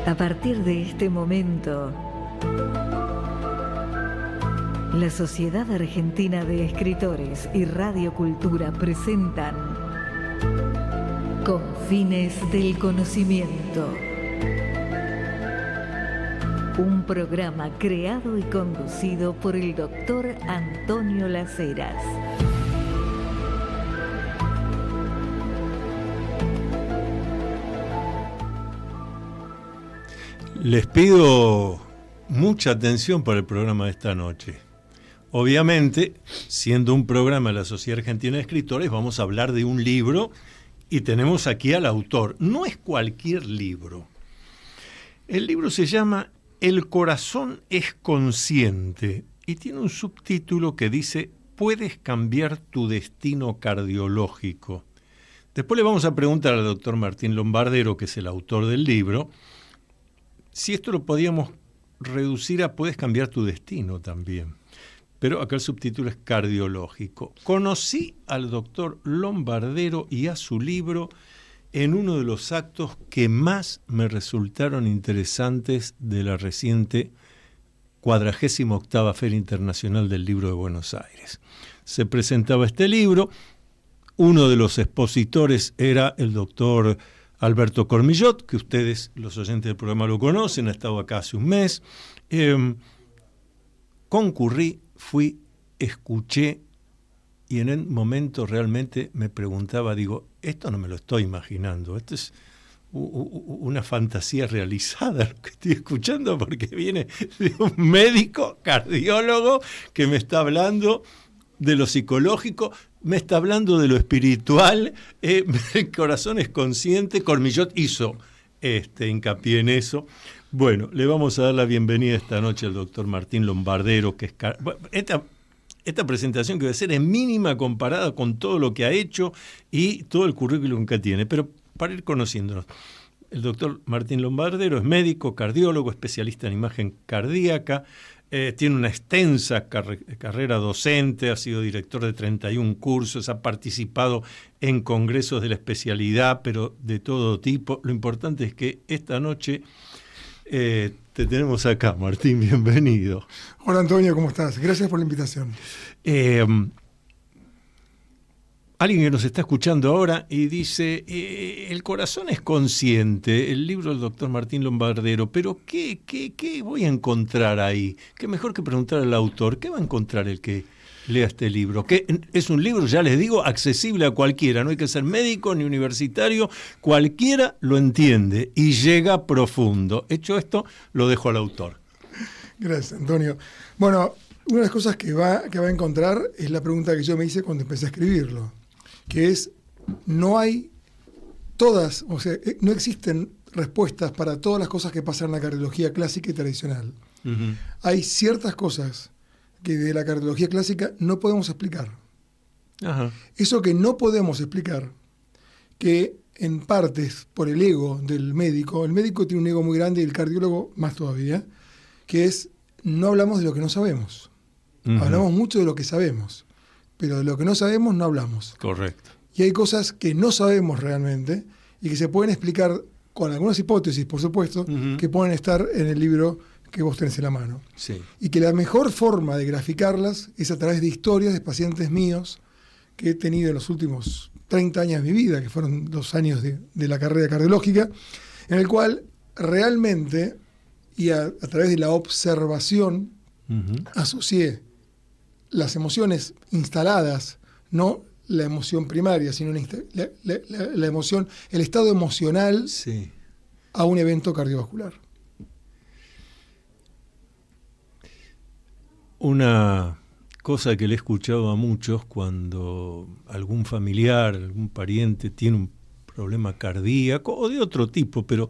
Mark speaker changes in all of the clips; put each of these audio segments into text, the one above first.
Speaker 1: A partir de este momento, la Sociedad Argentina de Escritores y Radio Cultura presentan Confines del Conocimiento. Un programa creado y conducido por el doctor Antonio Las Heras.
Speaker 2: Les pido mucha atención para el programa de esta noche. Obviamente, siendo un programa de la Sociedad Argentina de Escritores, vamos a hablar de un libro y tenemos aquí al autor. No es cualquier libro. El libro se llama El corazón es consciente y tiene un subtítulo que dice Puedes cambiar tu destino cardiológico. Después le vamos a preguntar al doctor Martín Lombardero, que es el autor del libro, si esto lo podíamos reducir a puedes cambiar tu destino también. Pero acá el subtítulo es cardiológico. Conocí al doctor Lombardero y a su libro en uno de los actos que más me resultaron interesantes de la reciente 48ª Feria Internacional del Libro de Buenos Aires. Se presentaba este libro, uno de los expositores era el doctor Alberto Cormillot, que ustedes, los oyentes del programa, lo conocen, ha estado acá hace un mes. Concurrí, fui, escuché, y en el momento realmente me preguntaba, digo, esto no me lo estoy imaginando, esto es una fantasía realizada lo que estoy escuchando, porque viene de un médico cardiólogo que me está hablando de lo psicológico, me está hablando de lo espiritual, el corazón es consciente. Cormillot hizo hincapié en eso. Bueno, le vamos a dar la bienvenida esta noche al doctor Martín Lombardero, que es... Esta presentación que va a ser es mínima comparada con todo lo que ha hecho y todo el currículum que tiene, pero para ir conociéndonos. El doctor Martín Lombardero es médico, cardiólogo, especialista en imagen cardíaca, tiene una extensa carrera docente, ha sido director de 31 cursos, ha participado en congresos de la especialidad, pero de todo tipo. Lo importante es que esta noche te tenemos acá, Martín, bienvenido.
Speaker 3: Hola Antonio, ¿cómo estás? Gracias por la invitación.
Speaker 2: Alguien que nos está escuchando ahora y dice, el corazón es consciente, el libro del doctor Martín Lombardero, pero ¿qué voy a encontrar ahí? ¿Qué mejor que preguntar al autor? ¿Qué va a encontrar el que lea este libro? Que es un libro, ya les digo, accesible a cualquiera, no hay que ser médico ni universitario, cualquiera lo entiende y llega profundo. Hecho esto, lo dejo al autor.
Speaker 3: Gracias, Antonio. Bueno, una de las cosas que va a encontrar es la pregunta que yo me hice cuando empecé a escribirlo, que es, no existen respuestas para todas las cosas que pasan en la cardiología clásica y tradicional. Uh-huh. Hay ciertas cosas que de la cardiología clásica no podemos explicar. Uh-huh. Eso que no podemos explicar, que en partes por el ego del médico, el médico tiene un ego muy grande y el cardiólogo más todavía, que es, no hablamos de lo que no sabemos. Uh-huh. Hablamos mucho de lo que sabemos, pero de lo que no sabemos no hablamos.
Speaker 2: Correcto.
Speaker 3: Y hay cosas que no sabemos realmente y que se pueden explicar con algunas hipótesis, por supuesto, uh-huh, que pueden estar en el libro que vos tenés en la mano.
Speaker 2: Sí.
Speaker 3: Y que la mejor forma de graficarlas es a través de historias de pacientes míos que he tenido en los últimos 30 años de mi vida, que fueron 2 años de la carrera cardiológica, en el cual realmente, y a través de la observación, uh-huh, asocié las emociones instaladas, no la emoción primaria, sino la emoción, el estado emocional, sí, a un evento cardiovascular.
Speaker 2: Una cosa que le he escuchado a muchos cuando algún familiar, algún pariente tiene un problema cardíaco o de otro tipo, pero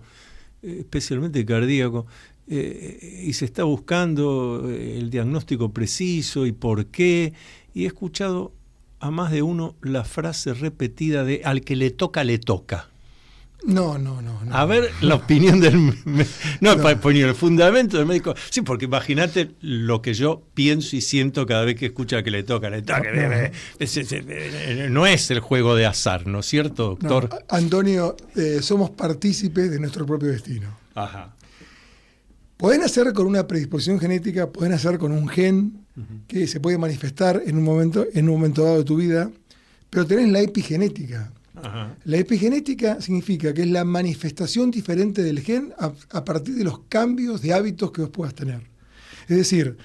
Speaker 2: especialmente cardíaco, y se está buscando el diagnóstico preciso y por qué, y he escuchado a más de uno la frase repetida de al que le toca, le toca.
Speaker 3: No.
Speaker 2: A ver, la opinión del... No, poner el fundamento del médico. Sí, porque imagínate lo que yo pienso y siento cada vez que escucho que le toca. No es el juego de azar, ¿no es cierto, doctor?
Speaker 3: No, Antonio, somos partícipes de nuestro propio destino.
Speaker 2: Ajá.
Speaker 3: Pueden nacer con una predisposición genética, pueden nacer con un gen que se puede manifestar en un momento dado de tu vida, pero tenés la epigenética.
Speaker 2: Ajá.
Speaker 3: La epigenética significa que es la manifestación diferente del gen a partir de los cambios de hábitos que vos puedas tener. Es decir,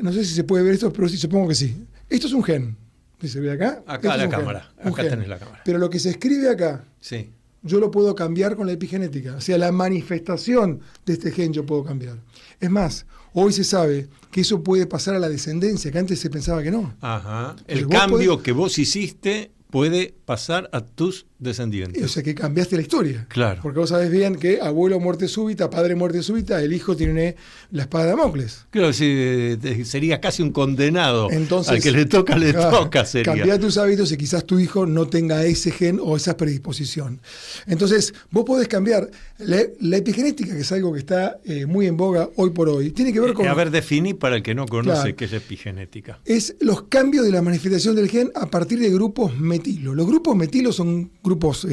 Speaker 3: no sé si se puede ver esto, pero sí, supongo que sí. Esto es un gen. ¿Sí se ve acá?
Speaker 2: Acá
Speaker 3: Esto es
Speaker 2: la
Speaker 3: un
Speaker 2: cámara.
Speaker 3: gen, un
Speaker 2: Acá
Speaker 3: gen.
Speaker 2: tenés la cámara.
Speaker 3: Pero lo que se escribe acá,
Speaker 2: Sí.
Speaker 3: yo lo puedo cambiar con la epigenética. O sea, la manifestación de este gen yo puedo cambiar. Es más, hoy se sabe que eso puede pasar a la descendencia, que antes se pensaba que no.
Speaker 2: Ajá.
Speaker 3: Entonces,
Speaker 2: El
Speaker 3: vos
Speaker 2: cambio
Speaker 3: podés-
Speaker 2: que vos hiciste puede pasar a tus descendientes.
Speaker 3: O sea, que cambiaste la historia.
Speaker 2: Claro.
Speaker 3: Porque vos sabés bien que abuelo muerte súbita, padre muerte súbita, el hijo tiene la espada de Damocles.
Speaker 2: Creo que sería casi un condenado.
Speaker 3: Entonces,
Speaker 2: al que le toca, le
Speaker 3: claro,
Speaker 2: toca, sería.
Speaker 3: Cambiar tus hábitos y quizás tu hijo no tenga ese gen o esa predisposición. Entonces, vos podés cambiar. La epigenética, que es algo que está muy en boga hoy por hoy, tiene que ver con...
Speaker 2: A ver, definí para el que no conoce
Speaker 3: Claro.
Speaker 2: qué es epigenética.
Speaker 3: Es los cambios de la manifestación del gen a partir de grupos metilo. Los grupos metilo son grupos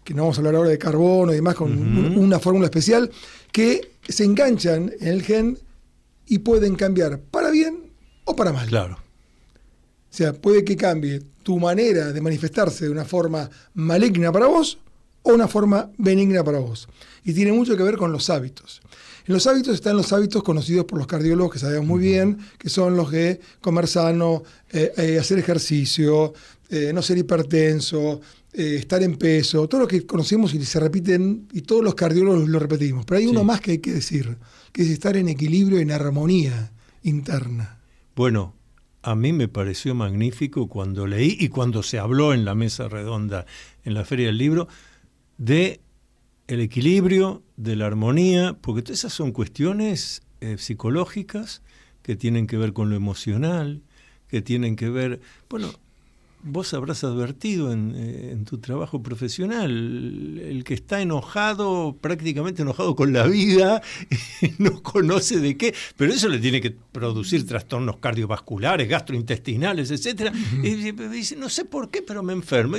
Speaker 3: que no vamos a hablar ahora de carbono y demás, con una fórmula especial, que se enganchan en el gen y pueden cambiar para bien o para mal.
Speaker 2: Claro.
Speaker 3: O sea, puede que cambie tu manera de manifestarse de una forma maligna para vos o una forma benigna para vos. Y tiene mucho que ver con los hábitos. En los hábitos están los hábitos conocidos por los cardiólogos, que sabemos muy bien, que son los de comer sano, hacer ejercicio, no ser hipertenso, estar en peso, todo lo que conocemos y se repiten, y todos los cardiólogos lo repetimos. Pero hay uno más que hay que decir, que es estar en equilibrio, en armonía interna.
Speaker 2: Bueno, a mí me pareció magnífico cuando leí y cuando se habló en la mesa redonda en la Feria del Libro de el equilibrio, de la armonía, porque todas esas son cuestiones psicológicas que tienen que ver con lo emocional, que tienen que ver, bueno, vos habrás advertido en tu trabajo profesional, el que está enojado, prácticamente enojado con la vida, no conoce de qué, pero eso le tiene que producir trastornos cardiovasculares, gastrointestinales, etcétera. Y dice, no sé por qué, pero me enfermo.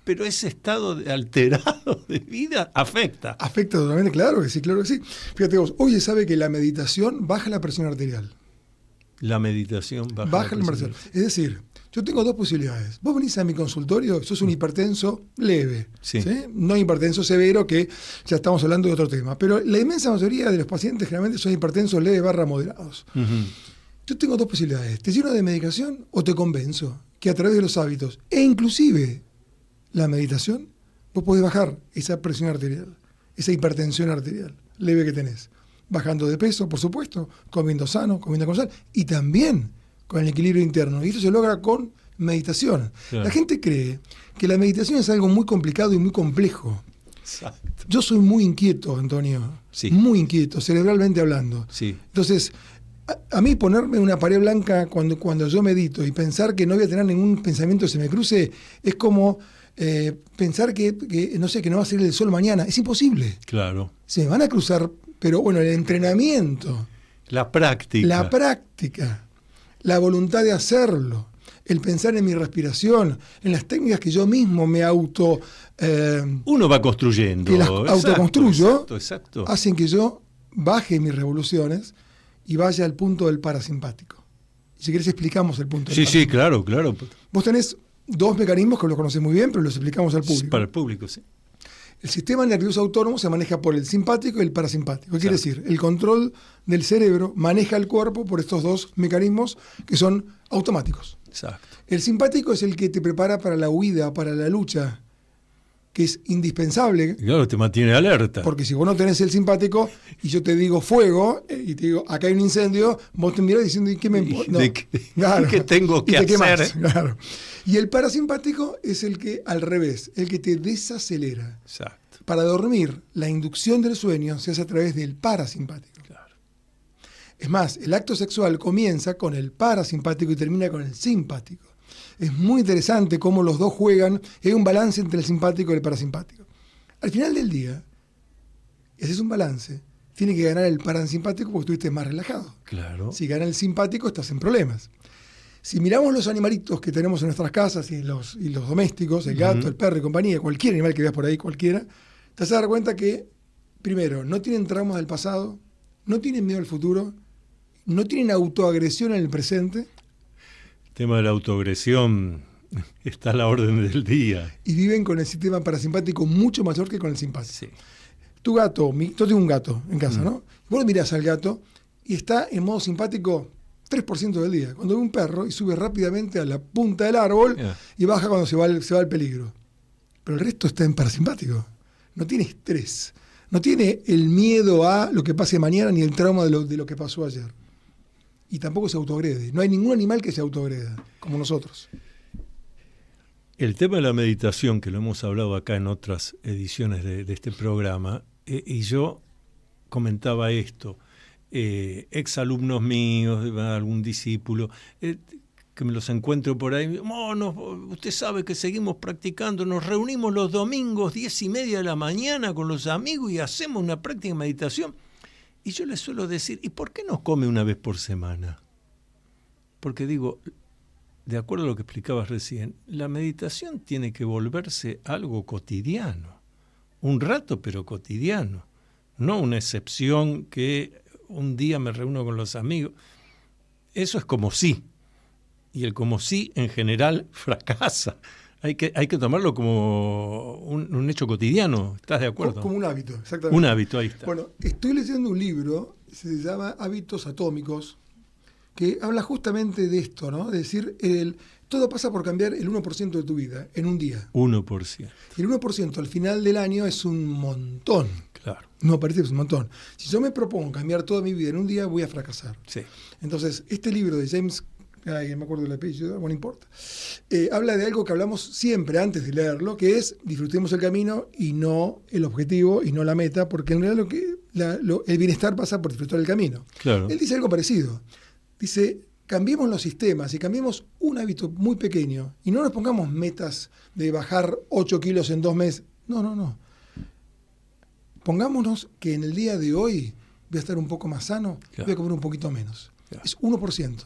Speaker 2: Pero ese estado alterado de vida afecta.
Speaker 3: Afecta totalmente, claro que sí, claro que sí. Fíjate vos, hoy se sabe que la meditación baja la presión arterial.
Speaker 2: La meditación
Speaker 3: Baja la presión. Es decir, yo tengo dos posibilidades. Vos venís a mi consultorio, sos un hipertenso leve,
Speaker 2: Sí.
Speaker 3: ¿sí? No hipertenso severo, que ya estamos hablando de otro tema. Pero la inmensa mayoría de los pacientes generalmente son hipertensos leves / moderados. Yo tengo dos posibilidades. ¿Te lleno de medicación o te convenzo que a través de los hábitos e inclusive la meditación, vos podés bajar esa presión arterial, esa hipertensión arterial leve que tenés? Bajando de peso, por supuesto, comiendo sano, comiendo con sal, y también con el equilibrio interno. Y esto se logra con meditación.
Speaker 2: Claro.
Speaker 3: La gente cree que la meditación es algo muy complicado y muy complejo.
Speaker 2: Exacto.
Speaker 3: Yo soy muy inquieto, Antonio.
Speaker 2: Sí.
Speaker 3: Muy inquieto, cerebralmente hablando.
Speaker 2: Sí.
Speaker 3: Entonces, a mí ponerme una pared blanca cuando yo medito y pensar que no voy a tener ningún pensamiento que se me cruce, es como pensar que no sé, que no va a salir el sol mañana. Es imposible.
Speaker 2: Claro.
Speaker 3: Se me van a cruzar, pero bueno, el entrenamiento,
Speaker 2: La práctica.
Speaker 3: la práctica, la voluntad de hacerlo, el pensar en mi respiración, en las técnicas que yo mismo me
Speaker 2: Uno va construyendo.
Speaker 3: que las
Speaker 2: Exacto,
Speaker 3: autoconstruyo,
Speaker 2: exacto.
Speaker 3: hacen que yo baje mis revoluciones y vaya al punto del parasimpático. Si querés explicamos el punto del
Speaker 2: Sí, sí,
Speaker 3: parasimpático.
Speaker 2: claro, claro.
Speaker 3: Vos tenés dos mecanismos que los conocés muy bien, pero los explicamos al público.
Speaker 2: Para el público, sí.
Speaker 3: El sistema nervioso autónomo se maneja por el simpático y el parasimpático. ¿Qué quiere
Speaker 2: Exacto.
Speaker 3: decir? El control del cerebro maneja el cuerpo por estos dos mecanismos que son automáticos.
Speaker 2: Exacto.
Speaker 3: El simpático es el que te prepara para la huida, para la lucha, que es indispensable,
Speaker 2: Y claro, te mantiene alerta.
Speaker 3: porque si vos no tenés el simpático y yo te digo fuego y te digo acá hay un incendio, vos te mirás diciendo ¿y qué me importa?
Speaker 2: ¿De qué tengo que
Speaker 3: y te
Speaker 2: hacer?
Speaker 3: quemás, claro. Y el parasimpático es el que, al revés, el que te desacelera.
Speaker 2: Exacto.
Speaker 3: Para dormir, la inducción del sueño se hace a través del parasimpático.
Speaker 2: Claro.
Speaker 3: Es más, el acto sexual comienza con el parasimpático y termina con el simpático. Es muy interesante cómo los dos juegan, y hay un balance entre el simpático y el parasimpático. Al final del día, ese es un balance, tiene que ganar el parasimpático porque estuviste más relajado.
Speaker 2: Claro.
Speaker 3: Si gana el simpático, estás en problemas. Si miramos los animalitos que tenemos en nuestras casas y los domésticos, el gato, el perro y compañía, cualquier animal que veas por ahí, cualquiera, te vas a dar cuenta que primero, no tienen traumas del pasado, no tienen miedo al futuro, no tienen autoagresión en el presente.
Speaker 2: El tema de la autoagresión está a la orden del día.
Speaker 3: Y viven con el sistema parasimpático mucho mayor que con el simpático.
Speaker 2: Sí.
Speaker 3: Tu gato, yo tengo un gato en casa, ¿no? Vos lo mirás al gato y está en modo simpático 3% del día. Cuando ve un perro y sube rápidamente a la punta del árbol y baja cuando se va el peligro. Pero el resto está en parasimpático. No tiene estrés. No tiene el miedo a lo que pase mañana ni el trauma de lo que pasó ayer. Y tampoco se autoagrede. No hay ningún animal que se autoagreda, como nosotros.
Speaker 2: El tema de la meditación, que lo hemos hablado acá en otras ediciones de este programa, y yo comentaba esto, exalumnos míos, algún discípulo, que me los encuentro por ahí, usted sabe que seguimos practicando, nos reunimos los domingos 10:30 de la mañana con los amigos y hacemos una práctica de meditación. Y yo les suelo decir, ¿y por qué no come una vez por semana? Porque digo, de acuerdo a lo que explicabas recién, la meditación tiene que volverse algo cotidiano, un rato pero cotidiano, no una excepción que un día me reúno con los amigos. Eso es como sí, y el como sí en general fracasa. Hay que tomarlo como un hecho cotidiano, ¿estás de acuerdo?
Speaker 3: Como un hábito, exactamente.
Speaker 2: Un hábito, ahí está.
Speaker 3: Bueno, estoy leyendo un libro, se llama Hábitos Atómicos, que habla justamente de esto, ¿no? De decir, todo pasa por cambiar el 1% de tu vida en un día.
Speaker 2: 1%.
Speaker 3: Y el 1% al final del año es un montón.
Speaker 2: Claro.
Speaker 3: No parece que es un montón. Si yo me propongo cambiar toda mi vida en un día, voy a fracasar.
Speaker 2: Sí.
Speaker 3: Entonces, este libro de James, no me acuerdo del apellido, bueno, no importa, habla de algo que hablamos siempre antes de leerlo, que es disfrutemos el camino y no el objetivo y no la meta, porque en realidad el bienestar pasa por disfrutar el camino.
Speaker 2: Claro.
Speaker 3: Él dice algo parecido. Dice, cambiemos los sistemas y cambiemos un hábito muy pequeño y no nos pongamos metas de bajar 8 kilos en 2 meses. No. Pongámonos que en el día de hoy voy a estar un poco más sano,
Speaker 2: claro,
Speaker 3: voy a comer un poquito menos.
Speaker 2: Claro.
Speaker 3: Es 1%.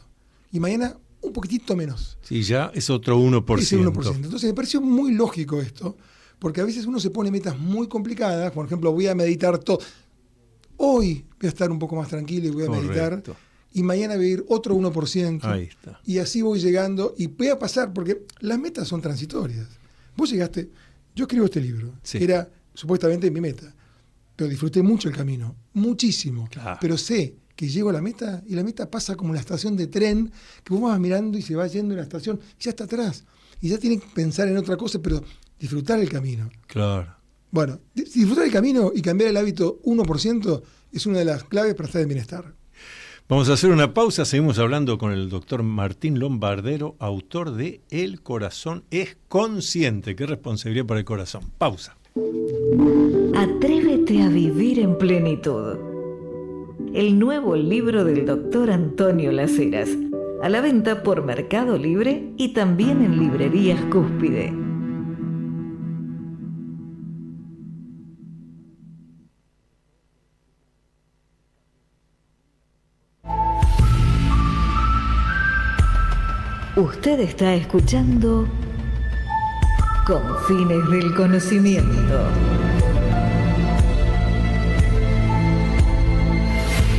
Speaker 3: Y mañana un poquitito menos.
Speaker 2: Sí, ya es otro 1%.
Speaker 3: Ese 1%. Entonces me pareció muy lógico esto, porque a veces uno se pone metas muy complicadas. Por ejemplo, voy a meditar todo. Hoy voy a estar un poco más tranquilo y voy a meditar. Y mañana voy a ir otro 1%.
Speaker 2: Ahí está.
Speaker 3: Y así voy llegando y voy a pasar, porque las metas son transitorias. Vos llegaste, yo escribo este libro,
Speaker 2: sí,
Speaker 3: que era supuestamente mi meta, pero disfruté mucho el camino, muchísimo.
Speaker 2: Claro.
Speaker 3: Pero sé que llego a la meta y la meta pasa como la estación de tren, que vos vas mirando y se va yendo en la estación, y ya está atrás. Y ya tiene que pensar en otra cosa, pero disfrutar el camino.
Speaker 2: Claro.
Speaker 3: Bueno, disfrutar el camino y cambiar el hábito 1% es una de las claves para estar en bienestar.
Speaker 2: Vamos a hacer una pausa, seguimos hablando con el doctor Martín Lombardero, autor de El corazón es consciente. Qué responsabilidad para el corazón. Pausa.
Speaker 1: Atrévete a vivir en plenitud. El nuevo libro del doctor Antonio Las Heras, a la venta por Mercado Libre y también en librerías Cúspide. Usted está escuchando Confines del Conocimiento.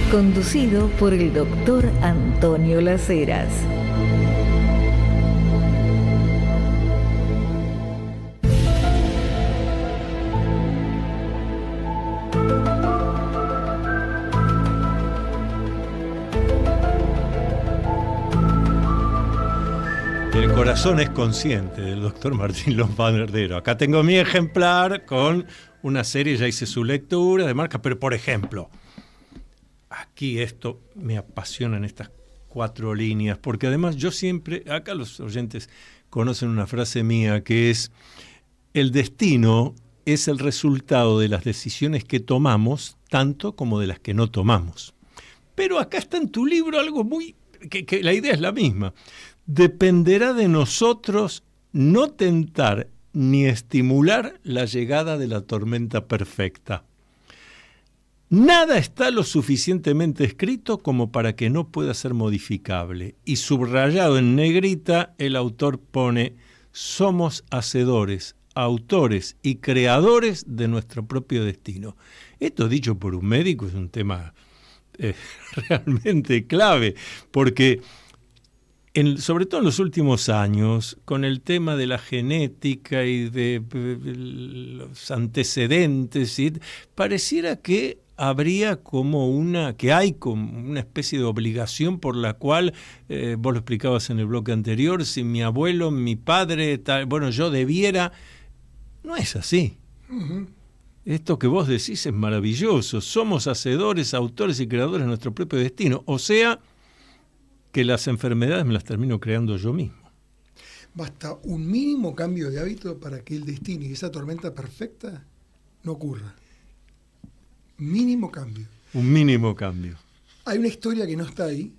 Speaker 1: Conducido por el doctor Antonio Las Heras.
Speaker 2: El corazón es consciente, del doctor Martín Lombardero. Acá tengo mi ejemplar con una serie, ya hice su lectura de marca, pero por ejemplo, aquí esto me apasiona en estas 4 líneas, porque además yo siempre, acá los oyentes conocen una frase mía que es: el destino es el resultado de las decisiones que tomamos, tanto como de las que no tomamos. Pero acá está en tu libro algo que la idea es la misma. Dependerá de nosotros no tentar ni estimular la llegada de la tormenta perfecta. Nada está lo suficientemente escrito como para que no pueda ser modificable. Y subrayado en negrita, el autor pone: somos hacedores, autores y creadores de nuestro propio destino. Esto dicho por un médico es un tema realmente clave, porque sobre todo en los últimos años, con el tema de la genética y de los antecedentes, pareciera que habría hay como una especie de obligación por la cual, vos lo explicabas en el bloque anterior, si mi abuelo, mi padre, yo debiera. No es así.
Speaker 3: Uh-huh.
Speaker 2: Esto que vos decís es maravilloso. Somos hacedores, autores y creadores de nuestro propio destino. O sea, que las enfermedades me las termino creando yo mismo.
Speaker 3: Basta un mínimo cambio de hábito para que el destino y esa tormenta perfecta no ocurra. Mínimo cambio.
Speaker 2: Un mínimo cambio.
Speaker 3: Hay una historia que no está ahí,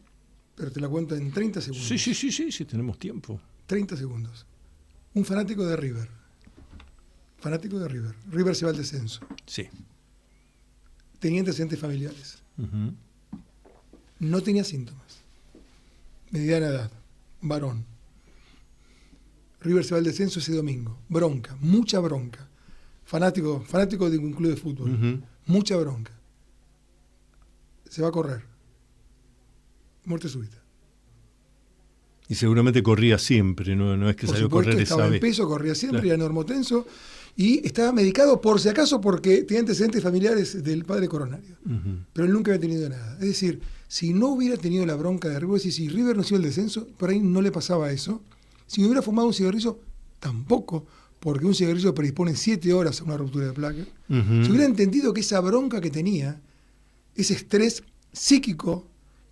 Speaker 3: pero te la cuento en 30 segundos.
Speaker 2: Sí, tenemos tiempo.
Speaker 3: 30 segundos. Un fanático de River. River se va al descenso.
Speaker 2: Sí.
Speaker 3: Tenía antecedentes familiares.
Speaker 2: Uh-huh.
Speaker 3: No tenía síntomas. Mediana edad. Varón. River se va al descenso ese domingo. Bronca, mucha bronca. Fanático de un club de fútbol.
Speaker 2: Uh-huh.
Speaker 3: Mucha bronca. Se va a correr. Muerte súbita.
Speaker 2: Y seguramente corría siempre, no es que salió a correr esa vez.
Speaker 3: Estaba en peso, corría siempre,
Speaker 2: claro.
Speaker 3: Era normotenso y estaba medicado por si acaso porque tenía antecedentes familiares del padre coronario.
Speaker 2: Uh-huh.
Speaker 3: Pero él nunca había tenido nada. Es decir, si no hubiera tenido la bronca de River, si River no se iba al descenso, por ahí no le pasaba eso. Si hubiera fumado un cigarrillo, tampoco, porque un cigarrillo predispone 7 horas a una ruptura de placa.
Speaker 2: Uh-huh.
Speaker 3: Si hubiera entendido que esa bronca que tenía, ese estrés psíquico,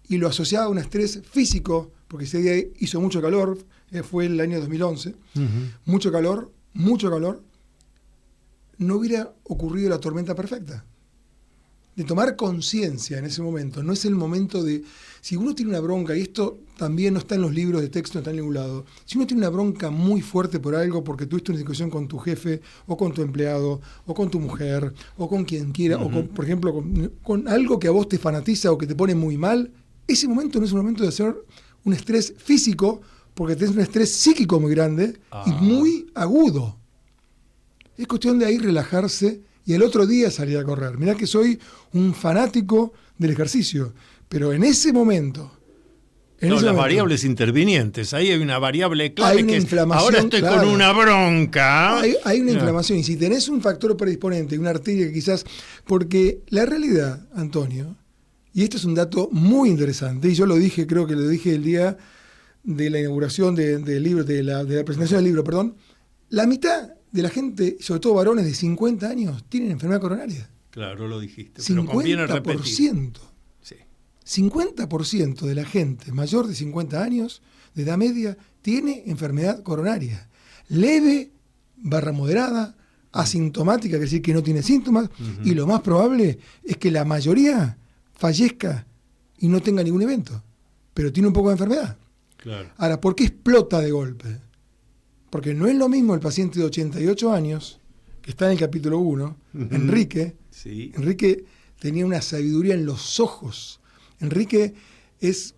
Speaker 3: y lo asociaba a un estrés físico, porque ese día hizo mucho calor, fue el año 2011,
Speaker 2: uh-huh.
Speaker 3: mucho calor, no hubiera ocurrido la tormenta perfecta. De tomar conciencia en ese momento, no es el momento de... Si uno tiene una bronca, y esto también no está en los libros de texto, no está en ningún lado, si uno tiene una bronca muy fuerte por algo, porque tuviste una discusión con tu jefe, o con tu empleado, o con tu mujer, o con quien quiera, uh-huh. o con, por ejemplo, con algo que a vos te fanatiza o que te pone muy mal, ese momento no es un momento de hacer un estrés físico, porque tenés un estrés psíquico muy grande y muy agudo. Es cuestión de ahí relajarse y el otro día salir a correr. Mirá que soy un fanático del ejercicio, pero en ese momento...
Speaker 2: las variables intervinientes, ahí hay una variable clave,
Speaker 3: hay una inflamación,
Speaker 2: ahora estoy con una bronca.
Speaker 3: Hay una inflamación, y si tenés un factor predisponente, una arteria que quizás... Porque la realidad, Antonio, y esto es un dato muy interesante, y yo lo dije, creo que lo dije el día de la inauguración del libro, de la presentación del libro, perdón, la mitad de la gente, sobre todo varones de 50 años, tienen enfermedad coronaria.
Speaker 2: Claro, lo dijiste,
Speaker 3: 50%,
Speaker 2: pero conviene repetir. Sí.
Speaker 3: 50% de la gente mayor de 50 años, de edad media, tiene enfermedad coronaria. Leve, /moderada, asintomática, que decir que no tiene síntomas, uh-huh. Y lo más probable es que la mayoría fallezca y no tenga ningún evento, pero tiene un poco de enfermedad.
Speaker 2: Claro.
Speaker 3: Ahora, ¿por qué explota de golpe? Porque no es lo mismo el paciente de 88 años, que está en el capítulo 1, uh-huh. Enrique.
Speaker 2: Sí.
Speaker 3: Enrique tenía una sabiduría en los ojos. Enrique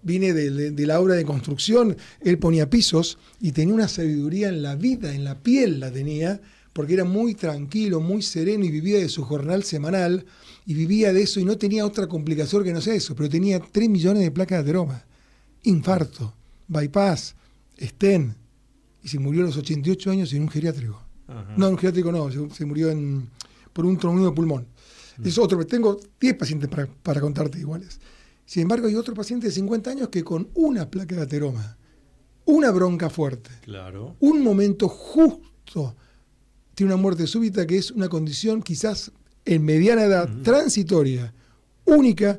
Speaker 3: viene de la obra de construcción, él ponía pisos y tenía una sabiduría en la vida, en la piel la tenía, porque era muy tranquilo, muy sereno y vivía de su jornal semanal y vivía de eso y no tenía otra complicación que no sea eso, pero tenía 3 millones de placas de ateroma, infarto, bypass, stent, y se murió a los 88 años en un geriátrico. Ajá. No, en un geriátrico no, se murió por un trastorno de pulmón. Es otro, tengo 10 pacientes para contarte iguales. Sin embargo, hay otro paciente de 50 años que con una placa de ateroma, una bronca fuerte,
Speaker 2: claro.
Speaker 3: Un momento justo, tiene una muerte súbita que es una condición quizás en mediana edad, uh-huh. transitoria, única,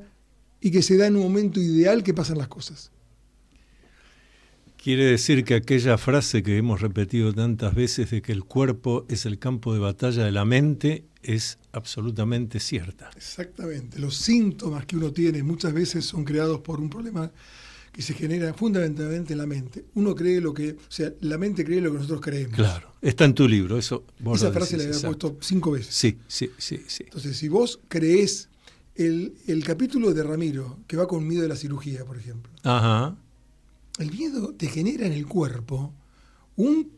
Speaker 3: y que se da en un momento ideal que pasan las cosas.
Speaker 2: Quiere decir que aquella frase que hemos repetido tantas veces de que el cuerpo es el campo de batalla de la mente es absolutamente cierta.
Speaker 3: Exactamente. Los síntomas que uno tiene muchas veces son creados por un problema que se genera fundamentalmente en la mente. La mente cree lo que nosotros creemos.
Speaker 2: Claro, está en tu libro, eso.
Speaker 3: Esa frase la había puesto 5 veces.
Speaker 2: Sí.
Speaker 3: Entonces, si vos creés el capítulo de Ramiro, que va con miedo de la cirugía, por ejemplo.
Speaker 2: Ajá.
Speaker 3: El miedo te genera en el cuerpo un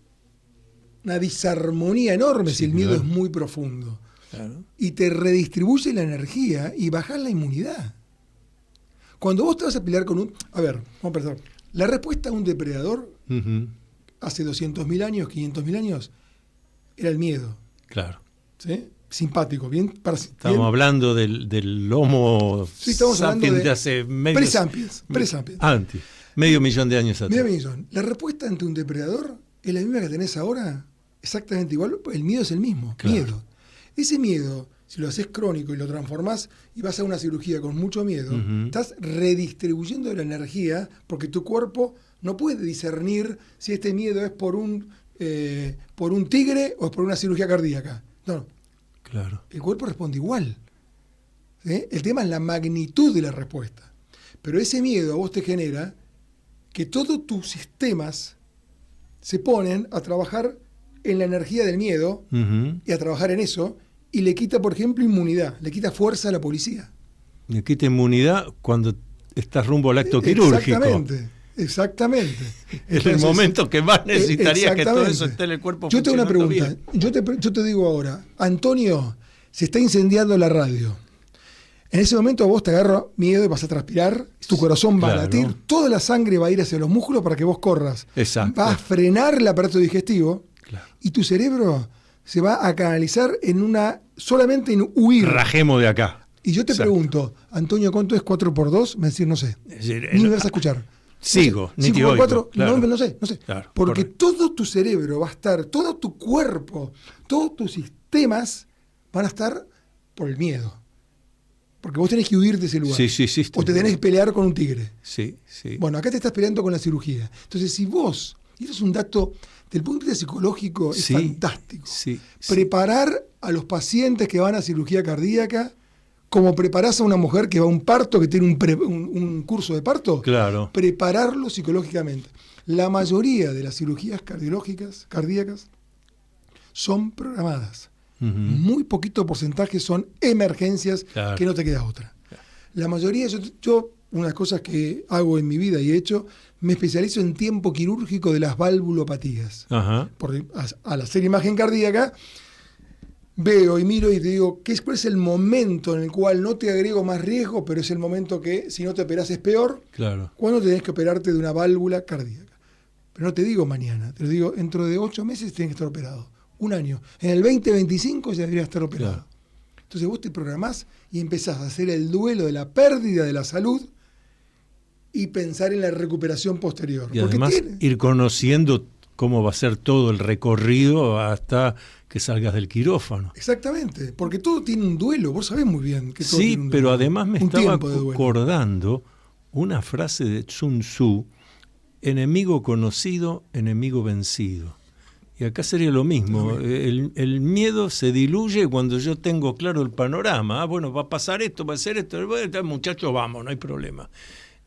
Speaker 3: una disarmonía enorme si el miedo
Speaker 2: claro.
Speaker 3: es muy profundo.
Speaker 2: Claro.
Speaker 3: Y te redistribuye la energía y bajas la inmunidad. Cuando vos te vas a pelear con un... A ver, vamos a pensar. La respuesta a un depredador hace 200.000 años, 500.000 años, era el miedo.
Speaker 2: Claro.
Speaker 3: ¿Sí? Simpático, bien.
Speaker 2: Estamos hablando del Homo sapiens de hace
Speaker 3: Presapiens.
Speaker 2: Antes. Medio millón de años atrás.
Speaker 3: Medio millón. La respuesta ante un depredador es la misma que tenés ahora, exactamente igual. El miedo es el mismo.
Speaker 2: Claro.
Speaker 3: Miedo. Ese miedo, si lo haces crónico y lo transformás y vas a una cirugía con mucho miedo, estás redistribuyendo la energía porque tu cuerpo no puede discernir si este miedo es por un tigre o es por una cirugía cardíaca. No.
Speaker 2: Claro.
Speaker 3: El cuerpo responde igual. ¿Sí? El tema es la magnitud de la respuesta. Pero ese miedo a vos te genera que todos tus sistemas se ponen a trabajar en la energía del miedo y a trabajar en eso, y le quita, por ejemplo, inmunidad, le quita fuerza a la policía.
Speaker 2: Le quita inmunidad cuando estás rumbo al acto quirúrgico.
Speaker 3: Exactamente.
Speaker 2: Es el momento que más necesitarías que todo eso esté en el cuerpo.
Speaker 3: Yo tengo una pregunta. Yo te digo ahora, Antonio, se está incendiando la radio. En ese momento vos te agarra miedo y vas a transpirar, tu corazón va a latir, toda la sangre va a ir hacia los músculos para que vos corras.
Speaker 2: Exacto.
Speaker 3: Va a frenar el aparato digestivo,
Speaker 2: claro,
Speaker 3: y tu cerebro se va a canalizar solamente en huir.
Speaker 2: Rajemos de acá.
Speaker 3: Y yo te pregunto, Antonio, ¿cuánto es 4 por 2? Me decís, no sé. Ni me vas a escuchar.
Speaker 2: Sigo,
Speaker 3: no sé, 5 por 4, claro. No sé.
Speaker 2: Claro,
Speaker 3: porque todo tu cerebro va a estar, todo tu cuerpo, todos tus sistemas van a estar por el miedo. Porque vos tenés que huir de ese lugar.
Speaker 2: Sí.
Speaker 3: O te tenés que pelear con un tigre.
Speaker 2: Sí.
Speaker 3: Bueno, acá te estás peleando con la cirugía. Entonces, si vos, y eso es un dato, del punto de vista psicológico, es fantástico. Preparar a los pacientes que van a cirugía cardíaca como preparás a una mujer que va a un parto, que tiene un curso de parto.
Speaker 2: Claro.
Speaker 3: Prepararlo psicológicamente. La mayoría de las cirugías cardíacas son programadas. Muy poquito porcentaje son emergencias, que no te queda otra. La mayoría, yo una de las cosas que hago en mi vida y he hecho, me especializo en tiempo quirúrgico de las valvulopatías. Porque al hacer imagen cardíaca, veo y miro y te digo, ¿cuál es el momento en el cual no te agrego más riesgo, pero es el momento que si no te operás es peor?
Speaker 2: Claro.
Speaker 3: ¿Cuándo tenés que operarte de una válvula cardíaca? Pero no te digo mañana, te lo digo, dentro de 8 meses tienes que estar operado. 1 año. En el 2025 ya debería estar operado. Claro. Entonces vos te programás y empezás a hacer el duelo de la pérdida de la salud y pensar en la recuperación posterior.
Speaker 2: Y además ir conociendo cómo va a ser todo el recorrido hasta que salgas del quirófano.
Speaker 3: Exactamente, porque todo tiene un duelo, vos sabés muy bien que todo tiene un duelo.
Speaker 2: Pero además me estaba acordando una frase de Sun Tzu: enemigo conocido, enemigo vencido. Y acá sería lo mismo. El miedo se diluye cuando yo tengo claro el panorama. Bueno, va a pasar esto, va a ser esto. Muchachos, vamos, no hay problema.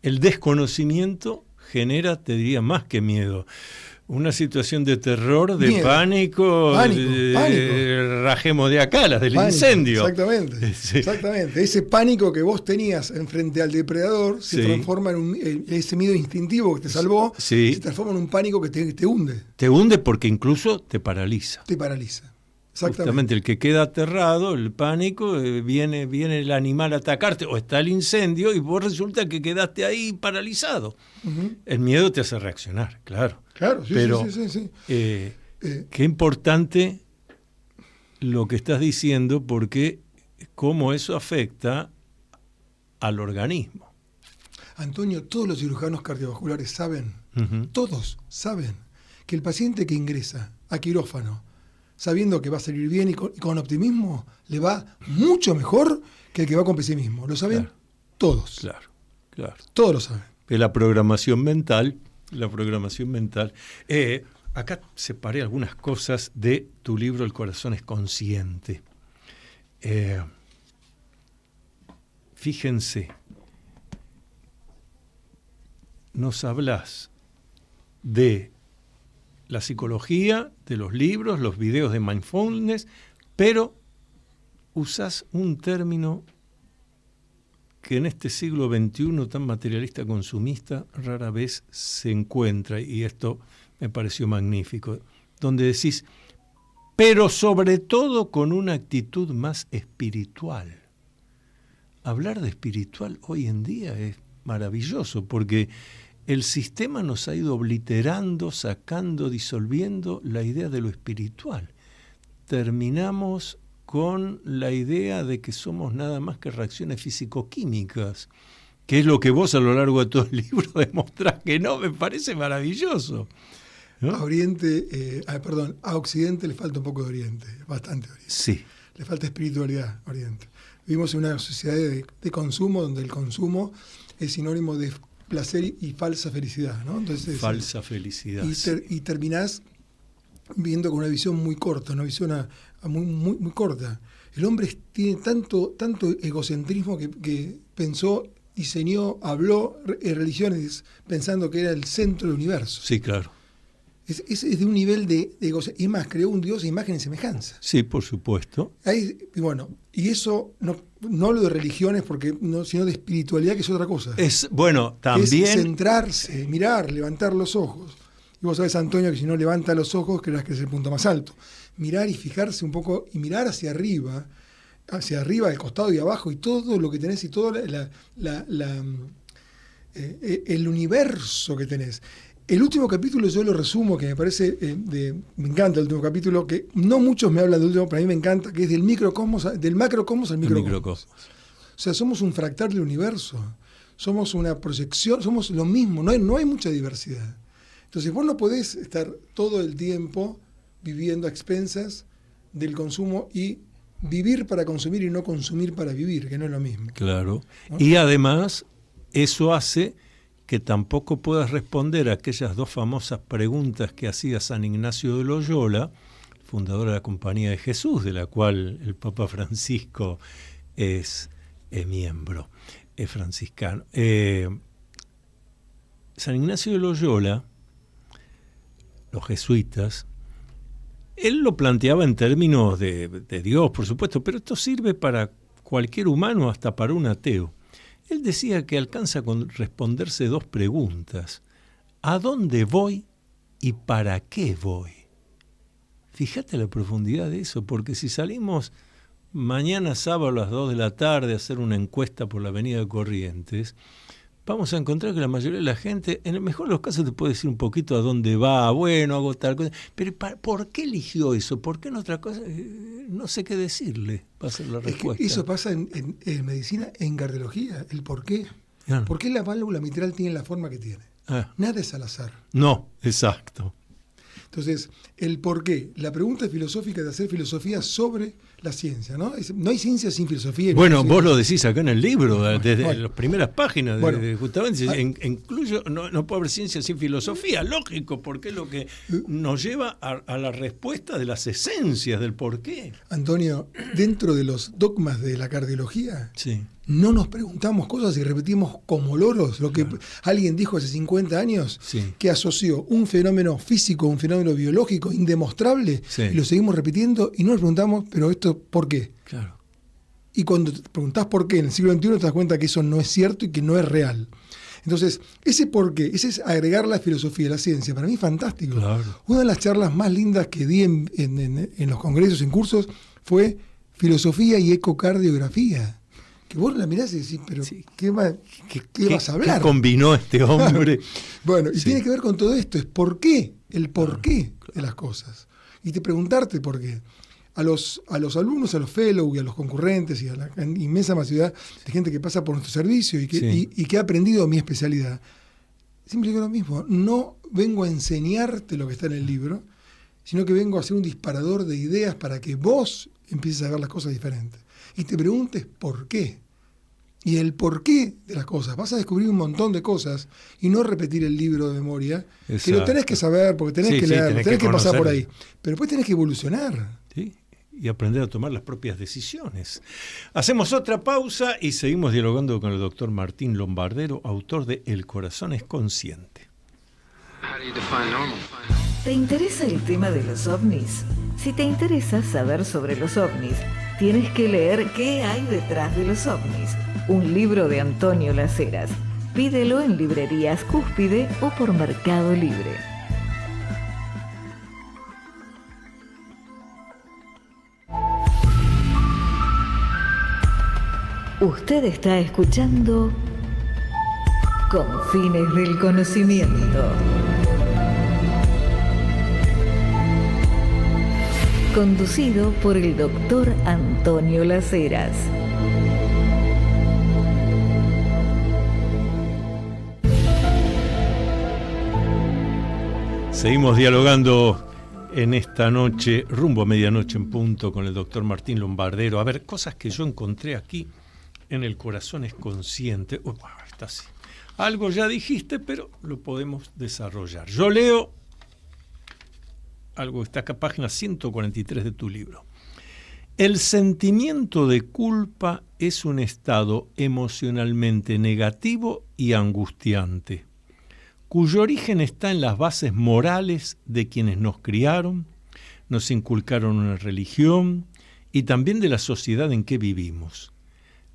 Speaker 2: El desconocimiento genera, te diría, más que miedo. Una situación de terror, de pánico, rajemos de acá, las del incendio.
Speaker 3: Exactamente. Ese pánico que vos tenías frente al depredador se transforma en ese miedo instintivo que te salvó, se transforma en un pánico que te hunde.
Speaker 2: Te hunde porque incluso te paraliza. Justamente el que queda aterrado, el pánico, viene el animal a atacarte, o está el incendio y vos resulta que quedaste ahí paralizado. El miedo te hace reaccionar, claro. Pero qué importante lo que estás diciendo, porque cómo eso afecta al organismo.
Speaker 3: Antonio, todos los cirujanos cardiovasculares saben, todos saben, que el paciente que ingresa a quirófano sabiendo que va a salir bien y con optimismo, le va mucho mejor que el que va con pesimismo. Lo saben todos.
Speaker 2: Claro.
Speaker 3: Todos lo saben.
Speaker 2: La programación mental. Acá separé algunas cosas de tu libro El corazón es consciente. Fíjense, nos hablas de la psicología, de los libros, los videos de mindfulness, pero usás un término que en este siglo XXI tan materialista consumista rara vez se encuentra, y esto me pareció magnífico. donde decís, pero sobre todo con una actitud más espiritual. Hablar de espiritual hoy en día es maravilloso, porque el sistema nos ha ido obliterando, sacando, disolviendo la idea de lo espiritual. Terminamos con la idea de que somos nada más que reacciones físico-químicas, que es lo que vos a lo largo de todo el libro demostrás que no, me parece maravilloso, ¿no?
Speaker 3: A Occidente le falta un poco de Oriente, bastante Oriente.
Speaker 2: Sí.
Speaker 3: Le falta espiritualidad a Oriente. Vivimos en una sociedad de consumo, donde el consumo es sinónimo de placer y falsa felicidad, ¿no? Entonces,
Speaker 2: falsa felicidad.
Speaker 3: Y terminás viendo con una visión muy corta, una visión muy corta. El hombre tiene tanto egocentrismo que pensó, diseñó, habló religiones pensando que era el centro del universo.
Speaker 2: Sí, claro.
Speaker 3: Es de un nivel de egocentrismo. Es más, creó un Dios a imagen y semejanza.
Speaker 2: Sí, por supuesto.
Speaker 3: Y eso, no hablo de religiones, sino de espiritualidad, que es otra cosa.
Speaker 2: También...
Speaker 3: Es centrarse, mirar, levantar los ojos. Y vos sabés, Antonio, que si no levanta los ojos, creas que es el punto más alto. Mirar y fijarse un poco, y mirar hacia arriba, al costado y abajo, y todo lo que tenés, y todo el universo que tenés. El último capítulo yo lo resumo, que me parece, me encanta el último capítulo, que no muchos me hablan del último, pero a mí me encanta, que es del macrocosmos al microcosmos. O sea, somos un fractal del universo, somos una proyección, somos lo mismo, no hay mucha diversidad. Entonces vos no podés estar todo el tiempo viviendo a expensas del consumo y vivir para consumir y no consumir para vivir, que no es lo mismo.
Speaker 2: Claro.
Speaker 3: ¿No?
Speaker 2: Y además, eso hace que tampoco puedas responder a aquellas dos famosas preguntas que hacía San Ignacio de Loyola, fundador de la Compañía de Jesús, de la cual el Papa Francisco es miembro, es franciscano. San Ignacio de Loyola, los jesuitas, él lo planteaba en términos de Dios, por supuesto, pero esto sirve para cualquier humano, hasta para un ateo. Él decía que alcanza con responderse dos preguntas: ¿a dónde voy y para qué voy? Fíjate la profundidad de eso, porque si salimos mañana sábado a las 2 de la tarde a hacer una encuesta por la avenida de Corrientes, vamos a encontrar que la mayoría de la gente, en el mejor de los casos, te puede decir un poquito a dónde va, bueno, hago tal cosa, pero ¿por qué eligió eso? ¿Por qué en otra cosa? No sé qué decirle, va a ser la respuesta.
Speaker 3: Es que eso pasa en medicina, en cardiología, el por qué.
Speaker 2: Claro.
Speaker 3: ¿Por qué la válvula mitral tiene la forma que tiene? Nada es al azar.
Speaker 2: No, exacto.
Speaker 3: Entonces, el por qué. La pregunta filosófica de hacer filosofía sobre la ciencia, ¿no? No hay ciencia sin filosofía.
Speaker 2: Bueno, vos lo decís acá en el libro, desde las primeras páginas, justamente, incluyo, no puede haber ciencia sin filosofía, lógico, porque es lo que nos lleva a la respuesta de las esencias del porqué.
Speaker 3: Antonio, dentro de los dogmas de la cardiología,
Speaker 2: sí,
Speaker 3: no nos preguntamos cosas y repetimos como loros lo que alguien dijo hace 50 años,
Speaker 2: sí,
Speaker 3: que asoció un fenómeno físico, un fenómeno biológico indemostrable,
Speaker 2: sí,
Speaker 3: y lo seguimos repitiendo y no nos preguntamos, pero esto, ¿por qué?
Speaker 2: Claro.
Speaker 3: Y cuando te preguntás por qué en el siglo XXI te das cuenta que eso no es cierto y que no es real. Entonces, ese por qué, ese es agregar la filosofía a la ciencia, para mí es fantástico.
Speaker 2: Claro.
Speaker 3: Una de las charlas más lindas que di en los congresos, en cursos, fue filosofía y ecocardiografía. Que vos la mirás y decís, pero sí, ¿qué vas a hablar?
Speaker 2: ¿Qué combinó este hombre?
Speaker 3: Bueno, y
Speaker 2: sí,
Speaker 3: tiene que ver con todo esto, es por qué, el porqué de las cosas. Y te preguntarte por qué. A los alumnos, a los fellows y a los concurrentes y a la inmensa masividad de gente que pasa por nuestro servicio y que ha aprendido mi especialidad, siempre digo lo mismo, no vengo a enseñarte lo que está en el libro, sino que vengo a ser un disparador de ideas para que vos empieces a ver las cosas diferentes. Y te preguntes por qué. Y el porqué de las cosas. Vas a descubrir un montón de cosas y no repetir el libro de memoria, exacto, que lo tenés que saber, porque tenés que leer, tenés que pasar por ahí. Pero después tenés que evolucionar.
Speaker 2: Sí, y aprender a tomar las propias decisiones. Hacemos otra pausa y seguimos dialogando con el doctor Martín Lombardero, autor de El corazón es consciente.
Speaker 1: ¿Te interesa el tema de los ovnis? Si te interesa saber sobre los ovnis, tienes que leer ¿Qué hay detrás de los ovnis? Un libro de Antonio Las Heras. Pídelo en librerías Cúspide o por Mercado Libre. Usted está escuchando Confines del Conocimiento. Conducido por el doctor Antonio Las Heras.
Speaker 2: Seguimos dialogando en esta noche, rumbo a medianoche en punto, con el doctor Martín Lombardero. A ver, cosas que yo encontré aquí en El Corazón es Consciente. Está así. Algo ya dijiste, pero lo podemos desarrollar. Yo leo algo que está acá, página 143 de tu libro. El sentimiento de culpa es un estado emocionalmente negativo y angustiante, cuyo origen está en las bases morales de quienes nos criaron, nos inculcaron una religión y también de la sociedad en que vivimos.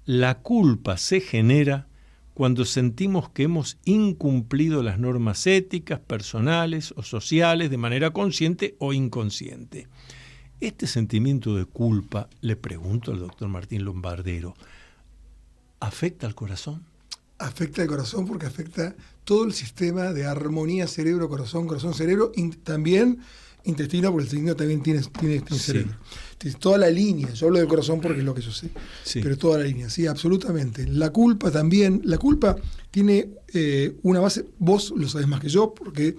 Speaker 2: La culpa se genera cuando sentimos que hemos incumplido las normas éticas, personales o sociales de manera consciente o inconsciente. Este sentimiento de culpa, le pregunto al doctor Martín Lombardero, ¿afecta al corazón?
Speaker 3: Afecta al corazón porque afecta todo el sistema de armonía cerebro-corazón, corazón-cerebro, también intestino, porque el intestino también tiene cerebro. Toda la línea, yo hablo del corazón porque es lo que yo sé, pero toda la línea, sí, absolutamente. La culpa también, la culpa tiene una base, vos lo sabés más que yo, porque,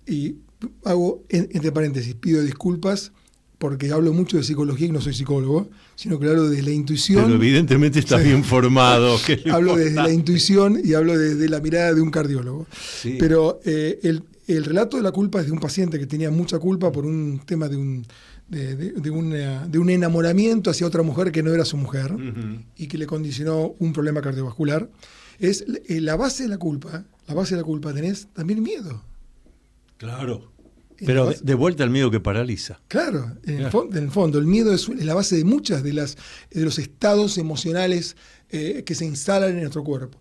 Speaker 3: y hago entre paréntesis, pido disculpas, porque hablo mucho de psicología y no soy psicólogo, sino que hablo de la intuición.
Speaker 2: Pero evidentemente estás bien formado.
Speaker 3: Hablo desde la intuición y hablo desde la mirada de un cardiólogo. Sí. Pero el relato de la culpa es de un paciente que tenía mucha culpa por un tema de un enamoramiento hacia otra mujer que no era su mujer, y que le condicionó un problema cardiovascular. Es la base de la culpa. La base de la culpa tenés también miedo.
Speaker 2: Claro. Pero de vuelta al miedo que paraliza.
Speaker 3: Claro, en el fondo, el miedo es la base de muchas de los estados emocionales que se instalan en nuestro cuerpo.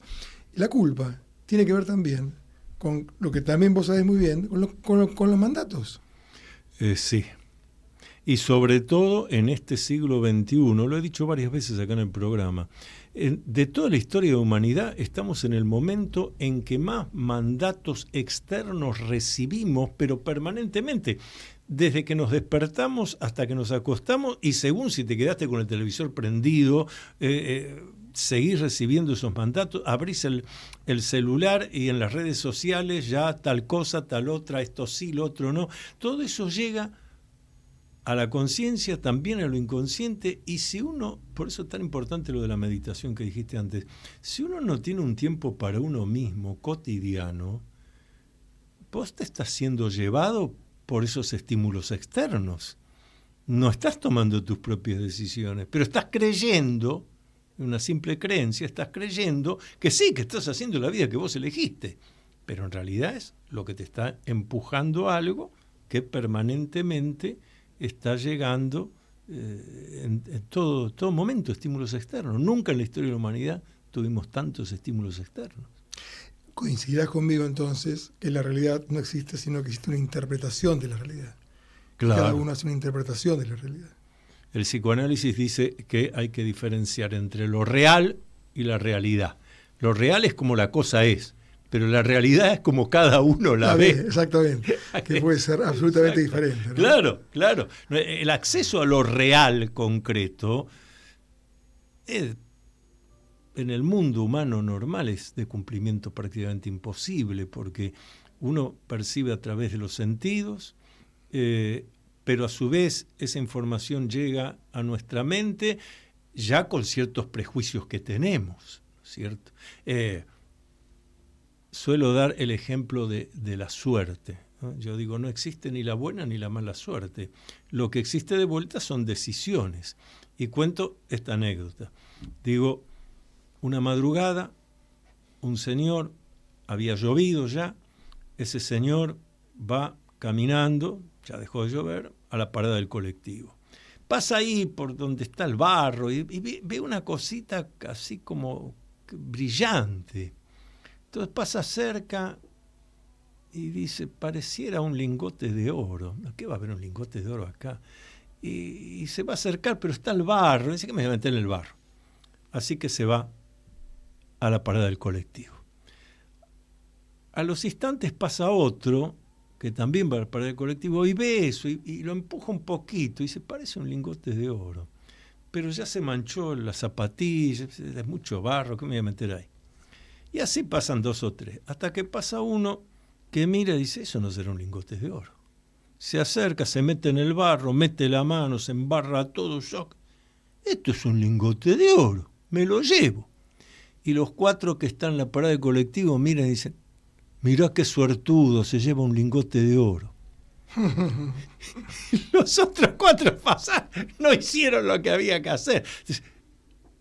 Speaker 3: La culpa tiene que ver también con lo que también vos sabés muy bien, con los mandatos.
Speaker 2: Sí. Y sobre todo en este siglo XXI, lo he dicho varias veces acá en el programa, de toda la historia de la humanidad estamos en el momento en que más mandatos externos recibimos, pero permanentemente, desde que nos despertamos hasta que nos acostamos, y según si te quedaste con el televisor prendido, seguís recibiendo esos mandatos, abrís el celular y en las redes sociales ya tal cosa, tal otra, esto sí, lo otro no. Todo eso llega a la conciencia, también a lo inconsciente, y si uno, por eso es tan importante lo de la meditación que dijiste antes, si uno no tiene un tiempo para uno mismo, cotidiano, vos te estás siendo llevado por esos estímulos externos. No estás tomando tus propias decisiones, pero estás creyendo, una simple creencia, estás creyendo que sí, que estás haciendo la vida que vos elegiste, pero en realidad es lo que te está empujando a algo que permanentemente está llegando en todo momento estímulos externos. Nunca en la historia de la humanidad tuvimos tantos estímulos externos.
Speaker 3: Coincidirás conmigo entonces que la realidad no existe, sino que existe una interpretación de la realidad.
Speaker 2: Claro.
Speaker 3: Cada uno hace una interpretación de la realidad.
Speaker 2: El psicoanálisis dice que hay que diferenciar entre lo real y la realidad. Lo real es como la cosa es, pero la realidad es como cada uno la ve.
Speaker 3: Exactamente, que puede ser absolutamente diferente, ¿no?
Speaker 2: Claro. El acceso a lo real concreto en el mundo humano normal es de cumplimiento prácticamente imposible, porque uno percibe a través de los sentidos, pero a su vez esa información llega a nuestra mente ya con ciertos prejuicios que tenemos, ¿cierto? Suelo dar el ejemplo de la suerte, ¿no? Yo digo, no existe ni la buena ni la mala suerte. Lo que existe de vuelta son decisiones. Y cuento esta anécdota. Digo, una madrugada, un señor, había llovido ya, ese señor va caminando, ya dejó de llover, a la parada del colectivo. Pasa ahí por donde está el barro y ve una cosita así como brillante. Entonces pasa cerca y dice, pareciera un lingote de oro. ¿Qué va a haber un lingote de oro acá? Y se va a acercar, pero está el barro. Dice, ¿qué me voy a meter en el barro? Así que se va a la parada del colectivo. A los instantes pasa otro que también va a la parada del colectivo y ve eso y lo empuja un poquito y se parece un lingote de oro. Pero ya se manchó las zapatillas, es mucho barro, ¿qué me voy a meter ahí? Y así pasan 2 o 3, hasta que pasa uno que mira y dice, eso no será un lingote de oro. Se acerca, se mete en el barro, mete la mano, se embarra todo, shock. Esto es un lingote de oro, me lo llevo. Y los 4 que están en la parada del colectivo miran y dicen, mirá qué suertudo, se lleva un lingote de oro. Y los otros 4 pasaron, no hicieron lo que había que hacer.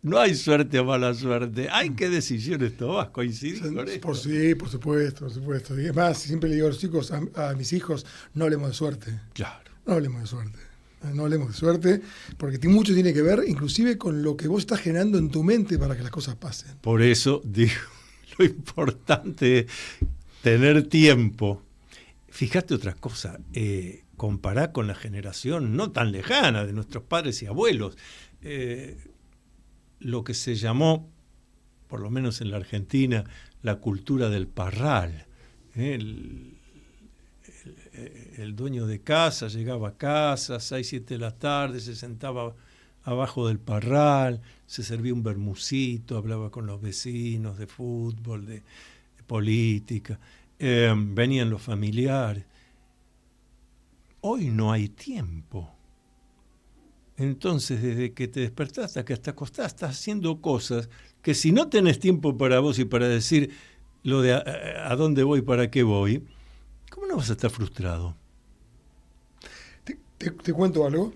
Speaker 2: No hay suerte o mala suerte. Hay qué decisiones tomás, coincidís con esto.
Speaker 3: Sí, por supuesto. Y es más, siempre le digo a los chicos, a mis hijos, no hablemos de suerte.
Speaker 2: Claro.
Speaker 3: No hablemos de suerte. No hablemos de suerte, porque mucho tiene que ver, inclusive, con lo que vos estás generando en tu mente para que las cosas pasen.
Speaker 2: Por eso digo, lo importante es tener tiempo. Fíjate otra cosa, compará con la generación no tan lejana de nuestros padres y abuelos. Lo que se llamó, por lo menos en la Argentina, la cultura del parral. El dueño de casa llegaba a casa, 6, 7 de la tarde, se sentaba abajo del parral, se servía un bermucito, hablaba con los vecinos de fútbol, de política, venían los familiares. Hoy no hay tiempo. Entonces, desde que te despertás hasta que te acostás, estás haciendo cosas que si no tenés tiempo para vos y para decir lo de a dónde voy, para qué voy, ¿cómo no vas a estar frustrado?
Speaker 3: Te cuento algo.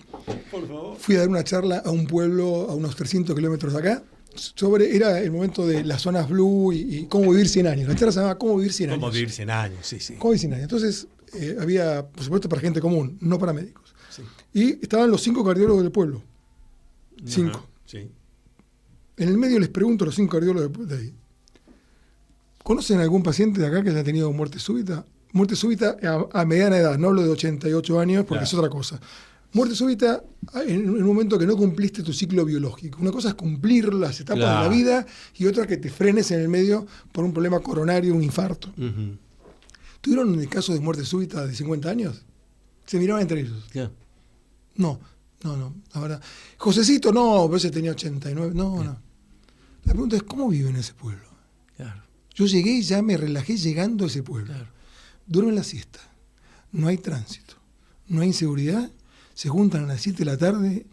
Speaker 2: Por favor.
Speaker 3: Fui a dar una charla a un pueblo a unos 300 kilómetros de acá. Era el momento de las zonas blue y cómo vivir 100 años. La charla se llamaba ¿Cómo vivir 100 años?
Speaker 2: Cómo vivir 100 años, sí.
Speaker 3: ¿Cómo vivir 100 años? Entonces, había, por supuesto, para gente común, no para médicos.
Speaker 2: Sí.
Speaker 3: Y estaban los 5 cardiólogos del pueblo. 5.
Speaker 2: Ajá, sí.
Speaker 3: En el medio les pregunto a los 5 cardiólogos de ahí, ¿conocen algún paciente de acá que haya tenido muerte súbita? Muerte súbita a mediana edad, no hablo de 88 años porque
Speaker 2: Claro.
Speaker 3: es otra cosa. Muerte súbita en un momento que no cumpliste tu ciclo biológico. Una cosa es cumplir las etapas de la vida y otra que te frenes en el medio por un problema coronario, un infarto.
Speaker 2: Uh-huh.
Speaker 3: ¿Tuvieron el caso de muerte súbita de 50 años? Se miraban entre ellos.
Speaker 2: Yeah.
Speaker 3: No, la verdad. Josecito, no, pero ese tenía 89. No. La pregunta es, ¿cómo vive en ese pueblo?
Speaker 2: Claro.
Speaker 3: Yo llegué y ya me relajé llegando a ese pueblo.
Speaker 2: Claro.
Speaker 3: Duermen la siesta. No hay tránsito. No hay inseguridad. Se juntan a las 7 de la tarde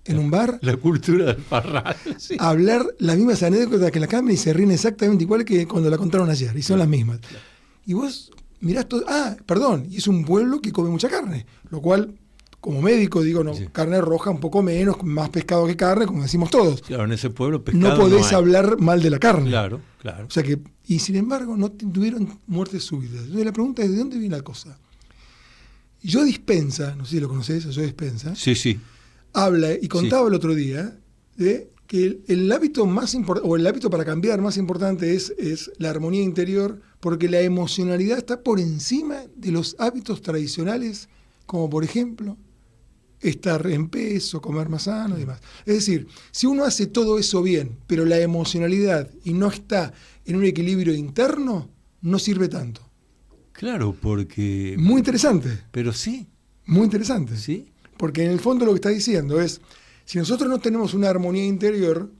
Speaker 3: en un bar
Speaker 2: La cultura del parral. Sí.
Speaker 3: a hablar las mismas anécdotas que en la cama y se ríen exactamente igual que cuando la contaron ayer. Y son las mismas.
Speaker 2: Claro.
Speaker 3: Y vos mirás todo. Y es un pueblo que come mucha carne. Lo cual, como médico, digo, no,
Speaker 2: Sí.
Speaker 3: carne roja un poco menos, más pescado que carne, como decimos todos.
Speaker 2: Claro, en ese pueblo pescado
Speaker 3: No podés
Speaker 2: hay.
Speaker 3: hablar mal de la carne.
Speaker 2: Claro.
Speaker 3: O sea que, y sin embargo, no tuvieron muertes súbitas. Entonces la pregunta es, ¿de dónde viene la cosa? Joe Dispenza, no sé si lo conocés, Joe Dispenza,
Speaker 2: Sí.
Speaker 3: habla y contaba el otro día de que el hábito más importante, o el hábito para cambiar más importante es la armonía interior, porque la emocionalidad está por encima de los hábitos tradicionales, como por ejemplo estar en peso, comer más sano y demás. Es decir, si uno hace todo eso bien, pero la emocionalidad y no está en un equilibrio interno, no sirve tanto.
Speaker 2: Claro, porque...
Speaker 3: Muy interesante,
Speaker 2: Pero sí,
Speaker 3: muy interesante.
Speaker 2: sí.
Speaker 3: Porque en el fondo lo que está diciendo es, si nosotros no tenemos una armonía interior,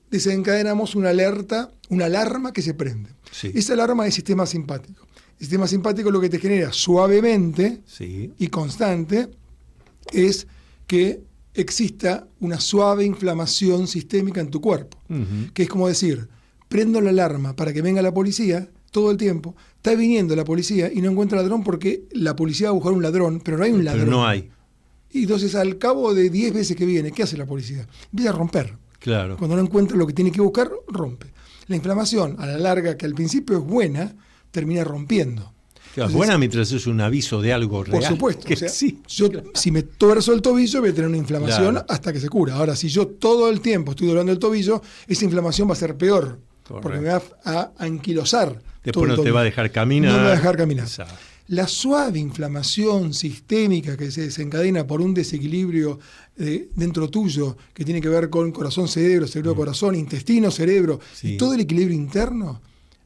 Speaker 3: desencadenamos una alerta, una alarma que se prende.
Speaker 2: Sí.
Speaker 3: Esa alarma es sistema simpático. El sistema simpático lo que te genera suavemente
Speaker 2: Sí.
Speaker 3: y constante es que exista una suave inflamación sistémica en tu cuerpo.
Speaker 2: Uh-huh.
Speaker 3: Que es como decir, prendo la alarma para que venga la policía todo el tiempo, está viniendo la policía y no encuentra ladrón porque la policía va a buscar un ladrón, pero no hay un ladrón.
Speaker 2: Pero no hay.
Speaker 3: Y entonces al cabo de 10 veces que viene, ¿qué hace la policía? Empieza a romper.
Speaker 2: Claro.
Speaker 3: Cuando no encuentra lo que tiene que buscar, rompe. La inflamación, a la larga, que al principio es buena, termina rompiendo.
Speaker 2: Claro,
Speaker 3: Entonces,
Speaker 2: buena mientras es un aviso de algo real.
Speaker 3: por supuesto.
Speaker 2: Que
Speaker 3: O sea,
Speaker 2: sí.
Speaker 3: yo, si me tuerzo el tobillo, voy a tener una inflamación
Speaker 2: Claro.
Speaker 3: hasta que se cura. Ahora, si yo todo el tiempo estoy doblando el tobillo, esa inflamación va a ser peor.
Speaker 2: Correcto.
Speaker 3: Porque me va a anquilosar. todo
Speaker 2: Después
Speaker 3: el
Speaker 2: no te
Speaker 3: tobillo.
Speaker 2: va a dejar caminar.
Speaker 3: No me va a dejar caminar.
Speaker 2: Exacto.
Speaker 3: La suave inflamación sistémica que se desencadena por un desequilibrio dentro tuyo, que tiene que ver con corazón-cerebro, cerebro-corazón, intestino-cerebro,
Speaker 2: Sí.
Speaker 3: y todo el equilibrio interno,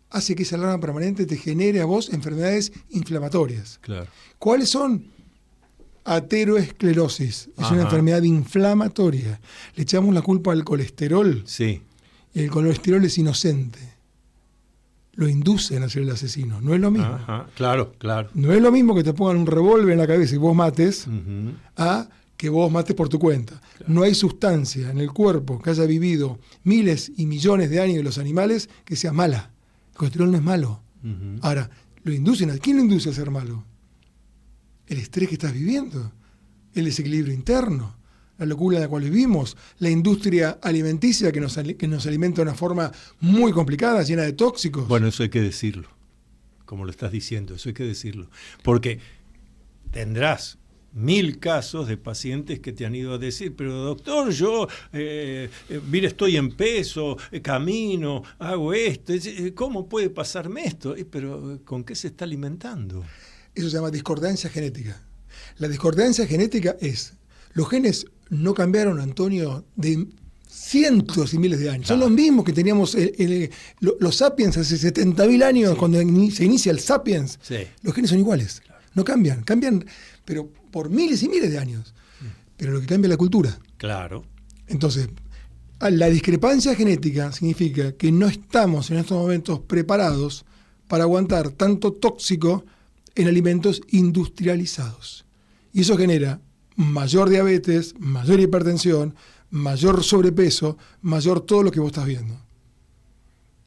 Speaker 3: hace que esa alarma permanente te genere a vos enfermedades inflamatorias.
Speaker 2: Claro.
Speaker 3: ¿Cuáles son? Ateroesclerosis. Es
Speaker 2: Ajá.
Speaker 3: una enfermedad inflamatoria. Le echamos la culpa al colesterol,
Speaker 2: Sí.
Speaker 3: y el colesterol es inocente. Lo inducen a ser el asesino. No es lo mismo.
Speaker 2: Ajá. Claro, claro.
Speaker 3: No es lo mismo que te pongan un revólver en la cabeza y vos mates
Speaker 2: Ujú.
Speaker 3: a que vos mates por tu cuenta. Claro. No hay sustancia en el cuerpo que haya vivido miles y millones de años de los animales que sea mala. El colesterol no es malo.
Speaker 2: Ujú.
Speaker 3: Ahora, lo inducen. ¿Quién lo induce a ser malo? El estrés que estás viviendo, el desequilibrio interno, la locura en la cual vivimos, la industria alimenticia que nos alimenta de una forma muy complicada, llena de tóxicos.
Speaker 2: Bueno, eso hay que decirlo, como lo estás diciendo, eso hay que decirlo. Porque tendrás 1000 casos de pacientes que te han ido a decir, pero doctor, yo, mira, estoy en peso, camino, hago esto, ¿cómo puede pasarme esto? Pero ¿con qué se está alimentando?
Speaker 3: Eso se llama discordancia genética. La discordancia genética es, los genes no cambiaron, Antonio, de cientos y miles de años. Son los mismos que teníamos los sapiens hace 70.000 años, cuando se inicia el sapiens.
Speaker 2: Sí.
Speaker 3: Los genes son iguales, no cambian, pero por miles y miles de años. Pero lo que cambia es la cultura.
Speaker 2: Claro.
Speaker 3: Entonces, la discrepancia genética significa que no estamos en estos momentos preparados para aguantar tanto tóxico en alimentos industrializados. Y eso genera mayor diabetes, mayor hipertensión, mayor sobrepeso, mayor todo lo que vos estás viendo.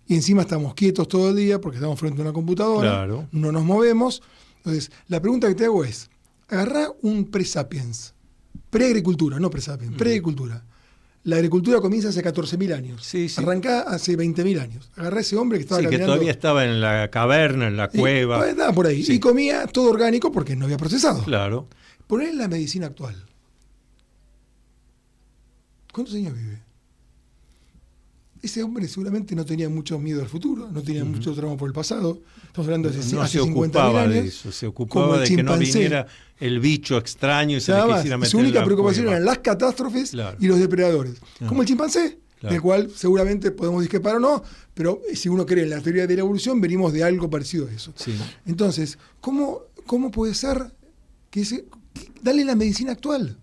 Speaker 3: Y encima estamos quietos todo el día porque estamos frente a una computadora,
Speaker 2: Claro.
Speaker 3: no nos movemos. Entonces, la pregunta que te hago es, agarrá un pre-sapiens, pre-agricultura, no pre-sapiens, pre-agricultura. La agricultura comienza hace 14.000 años.
Speaker 2: Sí, sí.
Speaker 3: Arrancá hace 20.000 años. Agarrá ese hombre que estaba
Speaker 2: Sí, que
Speaker 3: caminando.
Speaker 2: todavía estaba en la caverna, en la cueva.
Speaker 3: Estaba por ahí.
Speaker 2: Sí.
Speaker 3: Y comía todo orgánico porque no había procesado.
Speaker 2: Claro.
Speaker 3: Poner en la medicina actual. ¿Cuántos años vive? Ese hombre seguramente no tenía mucho miedo al futuro, no tenía mucho trauma por el pasado. Estamos hablando de
Speaker 2: No
Speaker 3: hace
Speaker 2: se
Speaker 3: 50.000
Speaker 2: ocupaba
Speaker 3: años.
Speaker 2: de eso, se
Speaker 3: como
Speaker 2: ocupaba
Speaker 3: el
Speaker 2: de que no
Speaker 3: chimpancé.
Speaker 2: viniera el bicho extraño y se
Speaker 3: Nada
Speaker 2: le
Speaker 3: más.
Speaker 2: quisiera meter
Speaker 3: Su única
Speaker 2: en la
Speaker 3: preocupación
Speaker 2: cueva.
Speaker 3: eran las catástrofes
Speaker 2: Claro.
Speaker 3: y los depredadores.
Speaker 2: Ah.
Speaker 3: Como el chimpancé,
Speaker 2: Claro.
Speaker 3: del cual seguramente podemos discrepar o no, pero si uno cree en la teoría de la evolución, venimos de algo parecido a eso.
Speaker 2: Sí.
Speaker 3: Entonces, ¿cómo puede ser dale la medicina actual?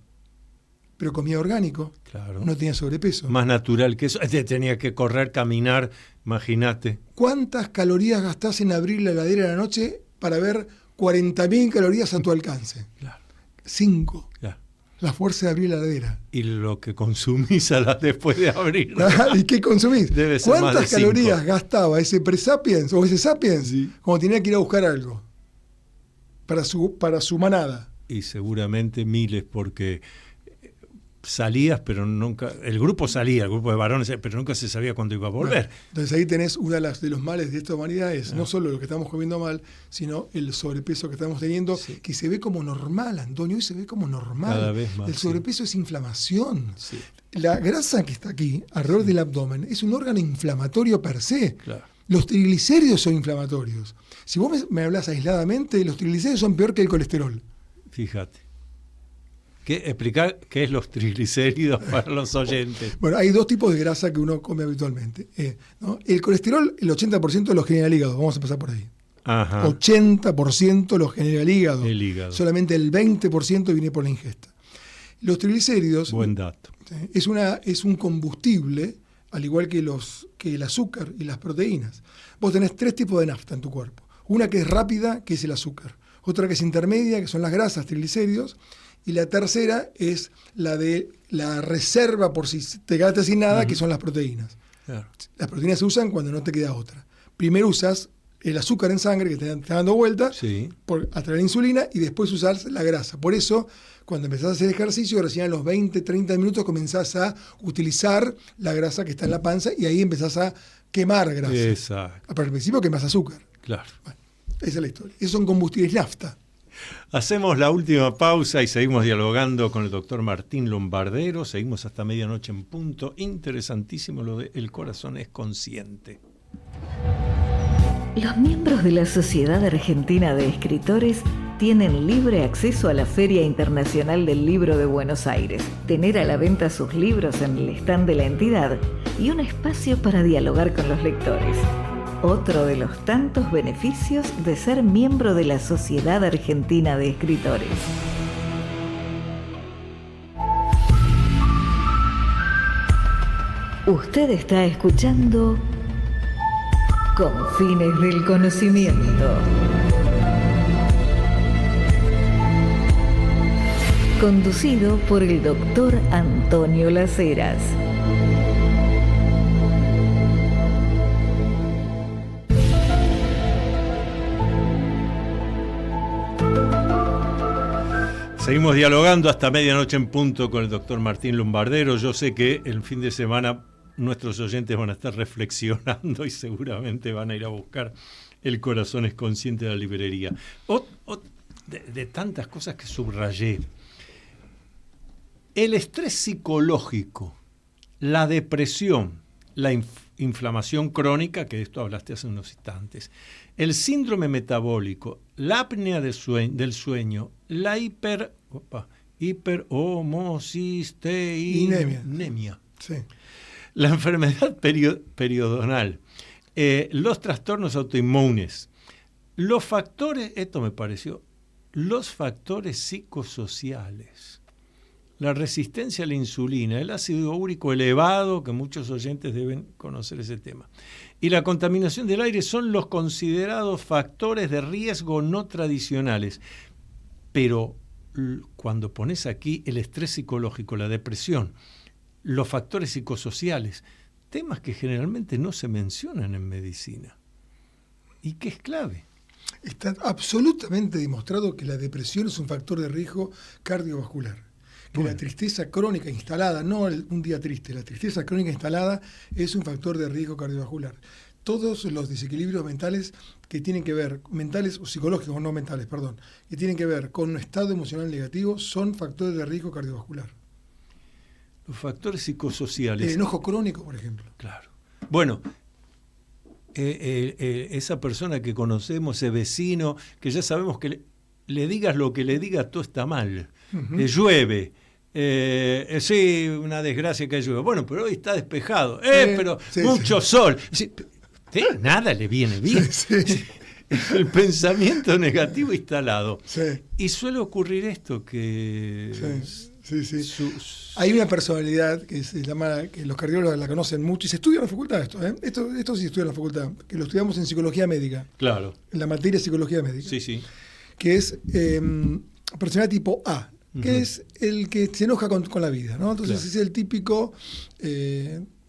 Speaker 3: Pero comía orgánico,
Speaker 2: Claro.
Speaker 3: no tenía sobrepeso.
Speaker 2: Más natural que eso. Tenía que correr, caminar, imagínate.
Speaker 3: ¿Cuántas calorías gastás en abrir la heladera a la noche para ver 40.000 calorías a tu alcance?
Speaker 2: Claro.
Speaker 3: 5.
Speaker 2: Claro.
Speaker 3: La fuerza de abrir la heladera.
Speaker 2: Y lo que consumís después de abrir.
Speaker 3: ¿Y qué consumís?
Speaker 2: Debe ser más
Speaker 3: ¿Cuántas
Speaker 2: de
Speaker 3: calorías
Speaker 2: 5.
Speaker 3: gastaba ese pre-sapiens o ese sapiens
Speaker 2: Sí.
Speaker 3: cuando tenía que ir a buscar algo para su manada?
Speaker 2: Y seguramente miles, porque salías, pero nunca. El grupo salía, el grupo de varones, pero nunca se sabía cuándo iba a volver.
Speaker 3: Bueno, entonces ahí tenés uno de los males de esta humanidad, es no solo lo que estamos comiendo mal, sino el sobrepeso que estamos teniendo,
Speaker 2: Sí.
Speaker 3: que se ve como normal, Antonio, hoy se ve como normal.
Speaker 2: Cada vez más,
Speaker 3: El sobrepeso es inflamación.
Speaker 2: Sí.
Speaker 3: La grasa que está aquí, alrededor del abdomen, es un órgano inflamatorio per se.
Speaker 2: Claro.
Speaker 3: Los triglicéridos son inflamatorios. Si vos me hablas aisladamente, los triglicéridos son peor que el colesterol.
Speaker 2: Fíjate. Explicar qué es los triglicéridos para los oyentes.
Speaker 3: Bueno, hay dos tipos de grasa que uno come habitualmente. ¿No? El colesterol, el 80% lo genera el hígado. Vamos a empezar por ahí.
Speaker 2: Ajá.
Speaker 3: 80% lo genera el hígado.
Speaker 2: El hígado.
Speaker 3: Solamente el 20% viene por la ingesta. Los triglicéridos
Speaker 2: Buen dato.
Speaker 3: es un combustible, al igual que el azúcar y las proteínas. Vos tenés 3 tipos de nafta en tu cuerpo. Una que es rápida, que es el azúcar. Otra que es intermedia, que son las grasas, triglicéridos. Y la tercera es la de la reserva por si te quedaste sin nada, que son las proteínas.
Speaker 2: Claro.
Speaker 3: Las proteínas se usan cuando no te queda otra. Primero usas el azúcar en sangre que te está dando vuelta
Speaker 2: Sí.
Speaker 3: a través de la insulina y después usas la grasa. Por eso, cuando empezás a hacer ejercicio, recién a los 20, 30 minutos comenzás a utilizar la grasa que está en la panza y ahí empezás a quemar grasa.
Speaker 2: Exacto.
Speaker 3: Pero al principio quemás azúcar.
Speaker 2: Claro.
Speaker 3: Bueno, esa es la historia. Esos son combustibles nafta.
Speaker 2: Hacemos la última pausa y seguimos dialogando con el doctor Martín Lombardero. Seguimos hasta medianoche en punto. Interesantísimo lo de El corazón es consciente.
Speaker 1: Los miembros de la Sociedad Argentina de Escritores tienen libre acceso a la Feria Internacional del Libro de Buenos Aires, tener a la venta sus libros en el stand de la entidad y un espacio para dialogar con los lectores. Otro de los tantos beneficios de ser miembro de la Sociedad Argentina de Escritores. Usted está escuchando Confines del Conocimiento. Conducido por el doctor Antonio Las Heras.
Speaker 2: Seguimos dialogando hasta medianoche en punto con el doctor Martín Lombardero. Yo sé que el fin de semana nuestros oyentes van a estar reflexionando y seguramente van a ir a buscar El corazón es consciente de la librería. De tantas cosas que subrayé. El estrés psicológico, la depresión, la inflamación crónica, que de esto hablaste hace unos instantes, el síndrome metabólico, la apnea del sueño, la hiperhomocisteinemia,
Speaker 3: Sí.
Speaker 2: la enfermedad periodontal, los trastornos autoinmunes, los factores, esto me pareció, los factores psicosociales, la resistencia a la insulina, el ácido úrico elevado, que muchos oyentes deben conocer ese tema, y la contaminación del aire son los considerados factores de riesgo no tradicionales. Pero cuando pones aquí el estrés psicológico, la depresión, los factores psicosociales, temas que generalmente no se mencionan en medicina y que es clave.
Speaker 3: Está absolutamente demostrado que la depresión es un factor de riesgo cardiovascular. Que la tristeza crónica instalada, no un día triste, la tristeza crónica instalada es un factor de riesgo cardiovascular. Todos los desequilibrios mentales que tienen que ver, mentales o psicológicos, no mentales, perdón, que tienen que ver con un estado emocional negativo son factores de riesgo cardiovascular.
Speaker 2: Los factores psicosociales.
Speaker 3: El enojo crónico, por ejemplo.
Speaker 2: Claro. Bueno, esa persona que conocemos, ese vecino, que ya sabemos que le digas lo que le diga, todo está mal.
Speaker 3: Uh-huh.
Speaker 2: Llueve. Sí, una desgracia que llueve. Bueno, pero hoy está despejado. Pero
Speaker 3: sí,
Speaker 2: mucho sol. Sí, nada le viene bien.
Speaker 3: Sí.
Speaker 2: El pensamiento negativo instalado.
Speaker 3: Sí.
Speaker 2: Y suele ocurrir esto que...
Speaker 3: Sí. Hay una personalidad que se llama, que los cardiólogos la conocen mucho y se estudia en la facultad esto. Esto sí se estudia en la facultad, que lo estudiamos en psicología médica.
Speaker 2: Claro.
Speaker 3: En la materia de psicología médica.
Speaker 2: Sí.
Speaker 3: Que es personalidad tipo A, que es el que se enoja con la vida, ¿no? Entonces claro. Es el típico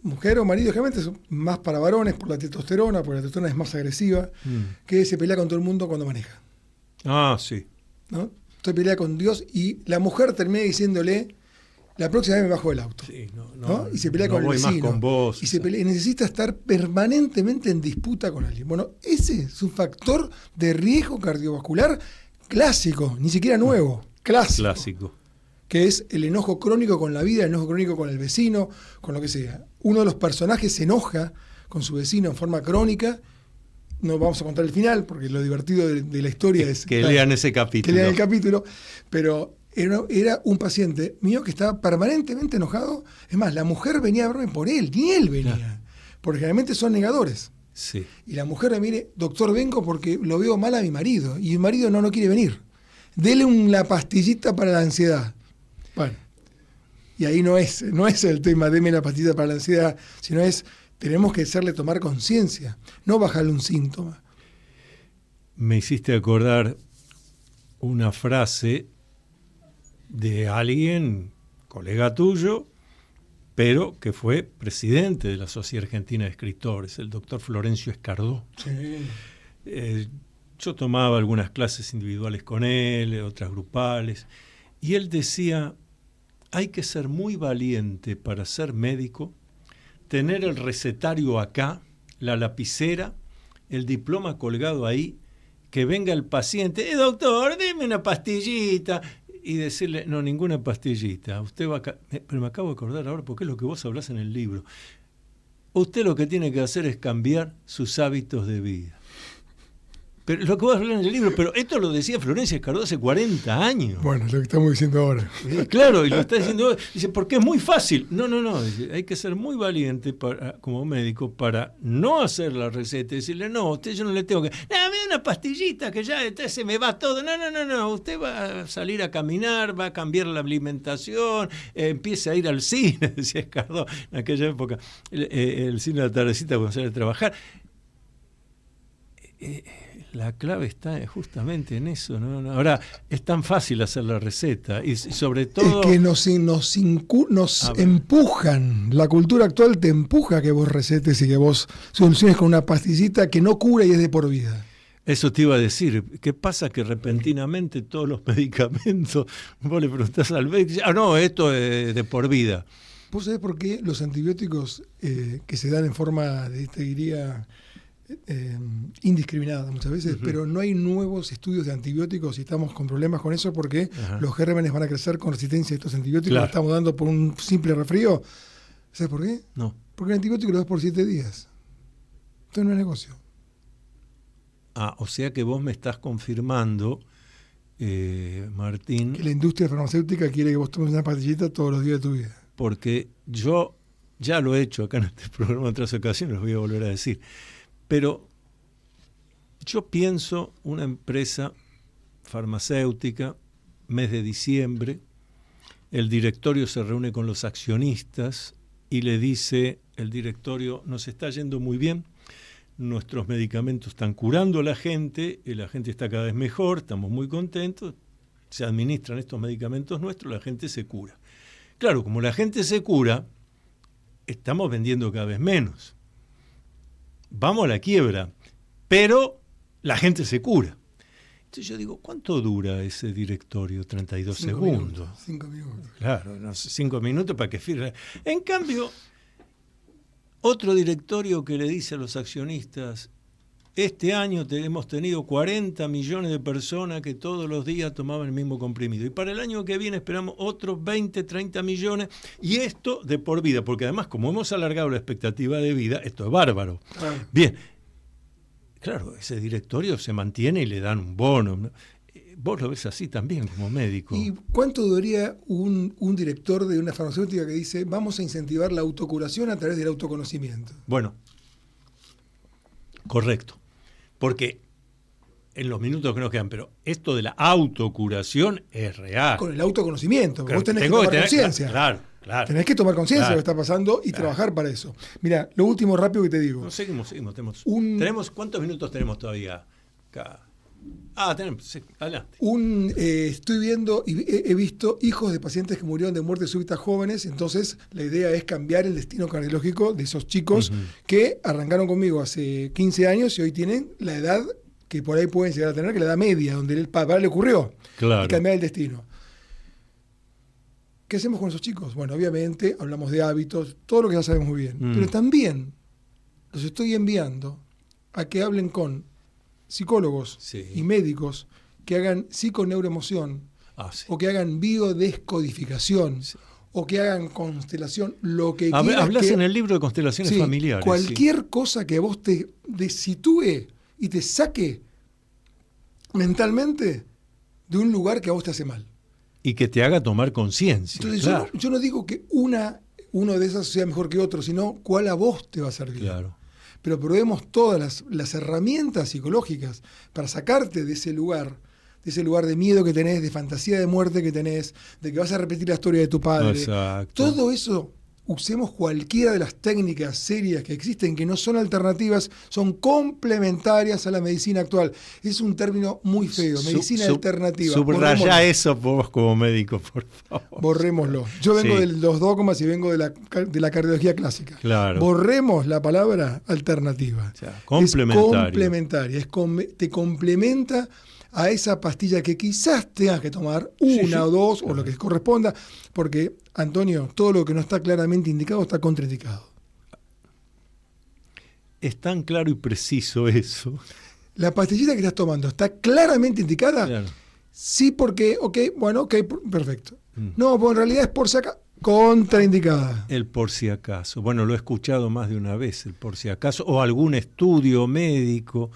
Speaker 3: mujer o marido, generalmente es más para varones por la testosterona, porque la testosterona es más agresiva, que se pelea con todo el mundo cuando maneja.
Speaker 2: Ah, sí.
Speaker 3: ¿No? Se pelea con Dios y la mujer termina diciéndole, la próxima vez me bajo del auto.
Speaker 2: Sí,
Speaker 3: ¿no? Y se pelea con el vecino.
Speaker 2: Más con vos,
Speaker 3: y se pelea, y necesita estar permanentemente en disputa con alguien. Bueno, ese es un factor de riesgo cardiovascular clásico, ni siquiera nuevo, clásico. Que es el enojo crónico con la vida, el enojo crónico con el vecino, con lo que sea. Uno de los personajes se enoja con su vecino en forma crónica. No vamos a contar el final, porque lo divertido de la historia es...
Speaker 2: Que lean ese capítulo.
Speaker 3: Que lean el capítulo, pero era un paciente mío que estaba permanentemente enojado. Es más, la mujer venía a verme por él, ni él venía. Claro. Porque generalmente son negadores.
Speaker 2: Sí.
Speaker 3: Y la mujer me mire, doctor, vengo porque lo veo mal a mi marido, y mi marido no quiere venir. Dele la pastillita para la ansiedad. Bueno, y ahí no es el tema, deme la pastillita para la ansiedad, sino es... Tenemos que hacerle tomar conciencia, no bajarle un síntoma.
Speaker 2: Me hiciste acordar una frase de alguien, colega tuyo, pero que fue presidente de la Sociedad Argentina de Escritores, el doctor Florencio Escardó.
Speaker 3: Sí.
Speaker 2: Yo tomaba algunas clases individuales con él, otras grupales, y él decía, hay que ser muy valiente para ser médico, tener el recetario acá, la lapicera, el diploma colgado ahí, que venga el paciente, doctor, deme una pastillita, y decirle, no, ninguna pastillita, usted va acá. Pero me acabo de acordar ahora, porque es lo que vos hablás en el libro. Usted lo que tiene que hacer es cambiar sus hábitos de vida. Pero lo que vos hablas en el libro, pero esto lo decía Florencia Escardó hace 40 años.
Speaker 3: Bueno, lo que estamos diciendo ahora.
Speaker 2: Claro, y lo está diciendo ahora. Dice, porque es muy fácil. No, dice, hay que ser muy valiente como médico para no hacer la receta y decirle, no, usted yo no le tengo que... No, me da una pastillita que ya se me va todo. No, usted va a salir a caminar, va a cambiar la alimentación, empiece a ir al cine, decía Escardó en aquella época, el cine de la tardecita cuando sale a trabajar. La clave está justamente en eso, ¿no? Ahora, es tan fácil hacer la receta y sobre todo...
Speaker 3: Es que nos empujan, la cultura actual te empuja a que vos recetes y que vos soluciones con una pastillita que no cura y es de por vida.
Speaker 2: Eso te iba a decir. ¿Qué pasa? Que repentinamente todos los medicamentos, vos le preguntás al médico y dice, no, esto es de por vida.
Speaker 3: ¿Vos sabés por qué los antibióticos que se dan en forma, te diría... indiscriminada muchas veces, pero no hay nuevos estudios de antibióticos y estamos con problemas con eso porque los gérmenes van a crecer con resistencia a estos antibióticos que estamos dando por un simple resfrío. ¿Sabes por qué?
Speaker 2: No.
Speaker 3: Porque el antibiótico lo das por 7 días. Entonces no es negocio.
Speaker 2: O sea que vos me estás confirmando, Martín...
Speaker 3: Que la industria farmacéutica quiere que vos tomes una pastillita todos los días de tu vida.
Speaker 2: Porque yo ya lo he hecho acá en este programa en otras ocasiones, lo voy a volver a decir. Pero yo pienso una empresa farmacéutica, mes de diciembre, el directorio se reúne con los accionistas y le dice el directorio, nos está yendo muy bien, nuestros medicamentos están curando a la gente está cada vez mejor, estamos muy contentos, se administran estos medicamentos nuestros, la gente se cura. Claro, como la gente se cura, estamos vendiendo cada vez menos. Vamos a la quiebra, pero la gente se cura. Entonces yo digo, ¿cuánto dura ese directorio? 32 segundos.
Speaker 3: 5 minutos.
Speaker 2: Claro, no sé, 5 minutos para que firme. En cambio, otro directorio que le dice a los accionistas, este año hemos tenido 40 millones de personas que todos los días tomaban el mismo comprimido. Y para el año que viene esperamos otros 20, 30 millones. Y esto de por vida, porque además como hemos alargado la expectativa de vida, esto es bárbaro. Bien, claro, ese directorio se mantiene y le dan un bono, ¿no? Vos lo ves así también como médico.
Speaker 3: ¿Y cuánto duraría un director de una farmacéutica que dice vamos a incentivar la autocuración a través del autoconocimiento?
Speaker 2: Bueno, correcto. Porque en los minutos que nos quedan, pero esto de la autocuración es real.
Speaker 3: Con el autoconocimiento,
Speaker 2: claro,
Speaker 3: vos tenés que tomar conciencia.
Speaker 2: Claro.
Speaker 3: Tenés que tomar conciencia de lo que está pasando y trabajar para eso. Mira, lo último rápido que te digo.
Speaker 2: No, seguimos. ¿Cuántos minutos tenemos todavía acá? Tenemos, sí, adelante.
Speaker 3: Estoy viendo y he visto hijos de pacientes que murieron de muerte súbita jóvenes, entonces la idea es cambiar el destino cardiológico de esos chicos que arrancaron conmigo hace 15 años y hoy tienen la edad que por ahí pueden llegar a tener, que la edad media, donde el papá le ocurrió, y cambiar el destino. ¿Qué hacemos con esos chicos? Bueno, obviamente hablamos de hábitos, todo lo que ya sabemos muy bien, pero también los estoy enviando a que hablen con psicólogos y médicos que hagan psiconeuroemoción o que hagan biodescodificación o que hagan constelación, lo que quieras.
Speaker 2: Hablas en el libro de constelaciones familiares.
Speaker 3: Cualquier cosa que a vos te desitúe y te saque mentalmente de un lugar que a vos te hace mal.
Speaker 2: Y que te haga tomar conciencia.
Speaker 3: Entonces yo no digo que uno de esas sea mejor que otro, sino cuál a vos te va a servir.
Speaker 2: Claro.
Speaker 3: Pero probemos todas las herramientas psicológicas para sacarte de ese lugar de miedo que tenés, de fantasía de muerte que tenés, de que vas a repetir la historia de tu padre.
Speaker 2: Exacto.
Speaker 3: Todo eso, usemos cualquiera de las técnicas serias que existen, que no son alternativas, son complementarias a la medicina actual. Es un término muy feo, medicina alternativa.
Speaker 2: Subrayá eso vos como médico, por favor.
Speaker 3: Borrémoslo. Yo vengo de los dogmas y vengo de la cardiología clásica.
Speaker 2: Claro.
Speaker 3: Borremos la palabra alternativa.
Speaker 2: O sea, complementaria.
Speaker 3: Te complementa a esa pastilla que quizás tengas que tomar, una o dos, o lo que corresponda, porque, Antonio, todo lo que no está claramente indicado está contraindicado.
Speaker 2: Es tan claro y preciso eso.
Speaker 3: ¿La pastillita que estás tomando está claramente indicada?
Speaker 2: Claro.
Speaker 3: Sí, porque, perfecto. No, pues en realidad es por si acaso. Contraindicada.
Speaker 2: El por si acaso. Bueno, lo he escuchado más de una vez, el por si acaso, o algún estudio médico.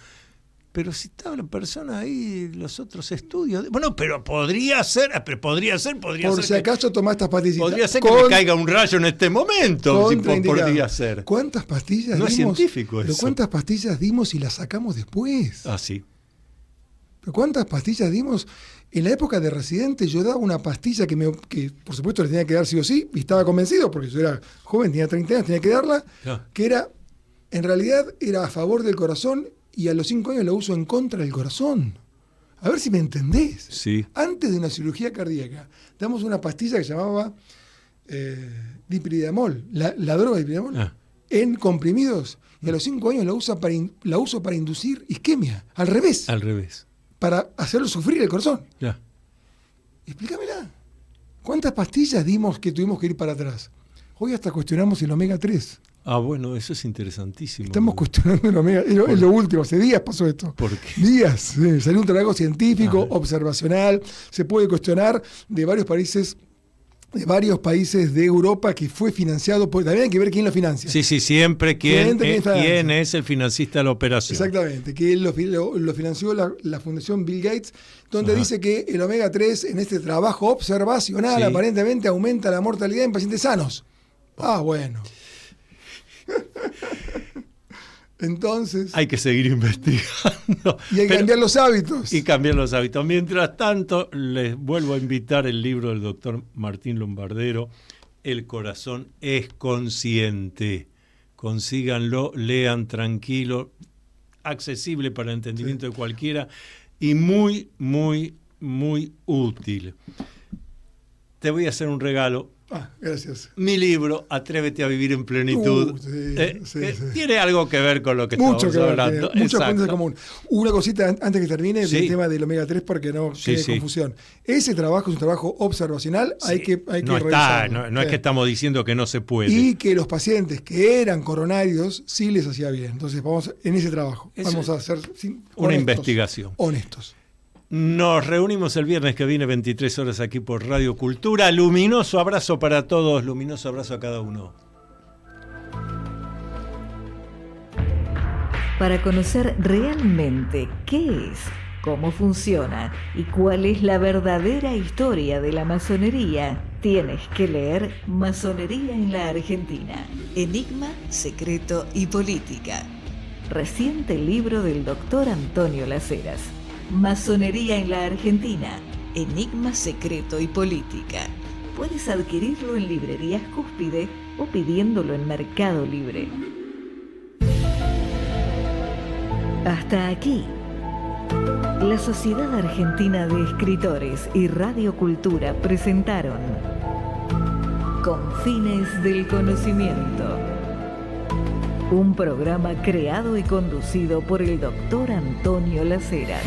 Speaker 2: pero si estaba la persona ahí, los otros estudios. Bueno, pero podría ser.
Speaker 3: Por si acaso tomás estas pastillitas.
Speaker 2: Podría ser que me caiga un rayo en este momento. Si podría ser.
Speaker 3: ¿Cuántas pastillas
Speaker 2: no
Speaker 3: dimos?
Speaker 2: No es científico eso.
Speaker 3: Pero ¿cuántas pastillas dimos y las sacamos después?
Speaker 2: Ah, sí.
Speaker 3: ¿Pero cuántas pastillas dimos? En la época de residente yo daba una pastilla que por supuesto le tenía que dar sí o sí, y estaba convencido, porque yo era joven, tenía 30 años, tenía que darla, que en realidad era a favor del corazón, y a los 5 años la uso en contra del corazón. A ver si me entendés.
Speaker 2: Sí.
Speaker 3: Antes de una cirugía cardíaca, damos una pastilla que se llamaba dipridamol, la droga dipridamol, en comprimidos, y a los 5 años la uso para inducir isquemia, al revés.
Speaker 2: Al revés.
Speaker 3: Para hacerlo sufrir el corazón.
Speaker 2: Ya.
Speaker 3: Explícamela. ¿Cuántas pastillas dimos que tuvimos que ir para atrás? Hoy hasta cuestionamos el omega 3.
Speaker 2: Ah, bueno, eso es interesantísimo.
Speaker 3: Estamos cuestionando el omega. Es lo último, hace días pasó esto.
Speaker 2: ¿Por qué?
Speaker 3: Días. Salió un trabajo científico, observacional. Se puede cuestionar de varios países de Europa que fue financiado, porque también hay que ver quién lo financia.
Speaker 2: Sí, siempre quién es el financista de la operación.
Speaker 3: Exactamente, que lo financió la Fundación Bill Gates, donde dice que el omega 3 en este trabajo observacional aparentemente aumenta la mortalidad en pacientes sanos. Ah, bueno. Entonces
Speaker 2: hay que seguir investigando.
Speaker 3: Y hay que cambiar los hábitos.
Speaker 2: Y cambiar los hábitos. Mientras tanto, les vuelvo a invitar el libro del doctor Martín Lombardero, El corazón es consciente. Consíganlo, lean tranquilo, accesible para el entendimiento de cualquiera y muy, muy, muy útil. Te voy a hacer un regalo.
Speaker 3: Gracias.
Speaker 2: Mi libro, Atrévete a vivir en plenitud, tiene algo que ver con lo que estamos hablando.
Speaker 3: Muchos puntos en común. Una cosita antes que termine del tema del omega 3 para que no quede confusión. Ese trabajo es un trabajo observacional, hay que revisarlo.
Speaker 2: No es que estamos diciendo que no se puede.
Speaker 3: Y que los pacientes que eran coronarios sí les hacía bien. Entonces vamos en ese trabajo. Vamos a hacer
Speaker 2: una investigación.
Speaker 3: Honestos.
Speaker 2: Nos reunimos el viernes que viene, 23 horas, aquí por Radio Cultura. Luminoso abrazo para todos, luminoso abrazo a cada uno.
Speaker 1: Para conocer realmente qué es, cómo funciona y cuál es la verdadera historia de la masonería, tienes que leer Masonería en la Argentina. Enigma, secreto y política. Reciente libro del doctor Antonio Laceras. Masonería en la Argentina, Enigma, secreto y política. Puedes adquirirlo en librerías Cúspide o pidiéndolo en Mercado Libre. Hasta aquí. La Sociedad Argentina de Escritores y Radio Cultura presentaron Confines del Conocimiento. Un programa creado y conducido por el doctor Antonio Laceras.